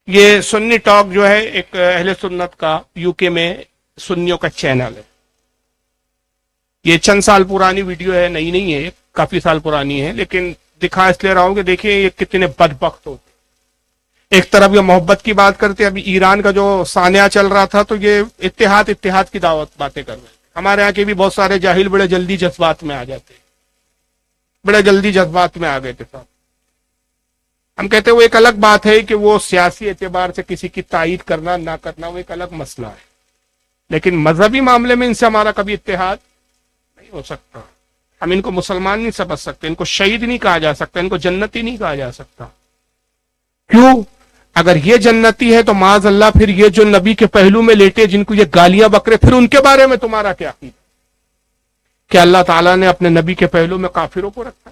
یہ سنی ٹاک جو ہے ایک اہل سنت کا UK میں سنیوں کا چینل ہے، یہ چند سال پرانی ویڈیو ہے، نئی نہیں ہے، کافی سال پرانی ہے، لیکن دکھا اس لیے رہا ہوں کہ دیکھیں یہ کتنے بدبخت ہوتے۔ ایک طرف یہ محبت کی بات کرتے، ابھی ایران کا جو سانحہ چل رہا تھا تو یہ اتحاد کی باتیں کر رہے ہیں۔ ہمارے یہاں کے بھی بہت سارے جاہل بڑے جلدی جذبات میں آ جاتے، بڑے جلدی جذبات میں آ گئے تھے صاحب۔ ہم کہتے ہیں وہ ایک الگ بات ہے کہ وہ سیاسی اعتبار سے کسی کی تائید کرنا نہ کرنا وہ ایک الگ مسئلہ ہے، لیکن مذہبی معاملے میں ان سے ہمارا کبھی اتحاد نہیں ہو سکتا۔ ہم ان کو مسلمان نہیں سمجھ سکتے، ان کو شہید نہیں کہا جا سکتا، ان کو جنتی نہیں کہا جا سکتا۔ کیوں؟ اگر یہ جنتی ہے تو معاذ اللہ پھر یہ جو نبی کے پہلو میں لیٹے جن کو یہ گالیاں بکرے، پھر ان کے بارے میں تمہارا کیا عقیدہ؟ کہ اللہ تعالیٰ نے اپنے نبی کے پہلو میں کافروں کو رکھا؟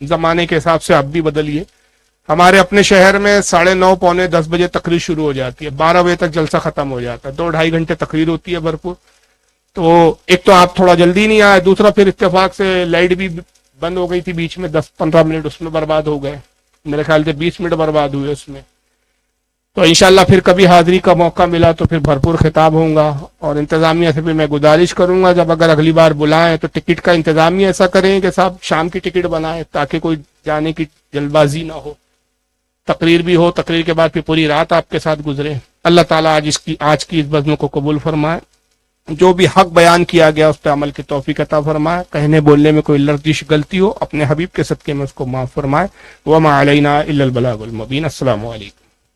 زمانے کے حساب سے آپ بھی بدلیے. ہمارے اپنے شہر میں 9:30 پونے 10 بجے تقریر شروع ہو جاتی ہے, 12 بجے تک جلسہ ختم ہو جاتا ہے, 2-2.5 گھنٹے تقریر ہوتی ہے بھرپور. تو ایک تو آپ تھوڑا جلدی نہیں آئے, دوسرا پھر اتفاق سے لائٹ بھی بند ہو گئی تھی بیچ میں, 10-15 منٹ اس میں برباد ہو گئے, میرے خیال سے 20 منٹ برباد ہوئے اس میں. تو انشاءاللہ پھر کبھی حاضری کا موقع ملا تو پھر بھرپور خطاب ہوں گا. اور انتظامیہ سے بھی میں گزارش کروں گا جب اگر اگلی بار بلائیں تو ٹکٹ کا انتظامیہ ایسا کریں کہ صاحب شام کی ٹکٹ بنائیں تاکہ کوئی جانے کی جلد بازی نہ ہو, تقریر بھی ہو, تقریر کے بعد پھر پوری رات آپ کے ساتھ گزرے. اللہ تعالیٰ آج کی اس بزم کو قبول فرمائے, جو بھی حق بیان کیا گیا اس پہ عمل کی توفیق عطا فرمائے, کہنے بولنے میں کوئی لرزش غلطی ہو اپنے حبیب کے صدقے میں اس کو معاف فرمائے. وما علینا الا البلاغ المبین. السلام علیکم.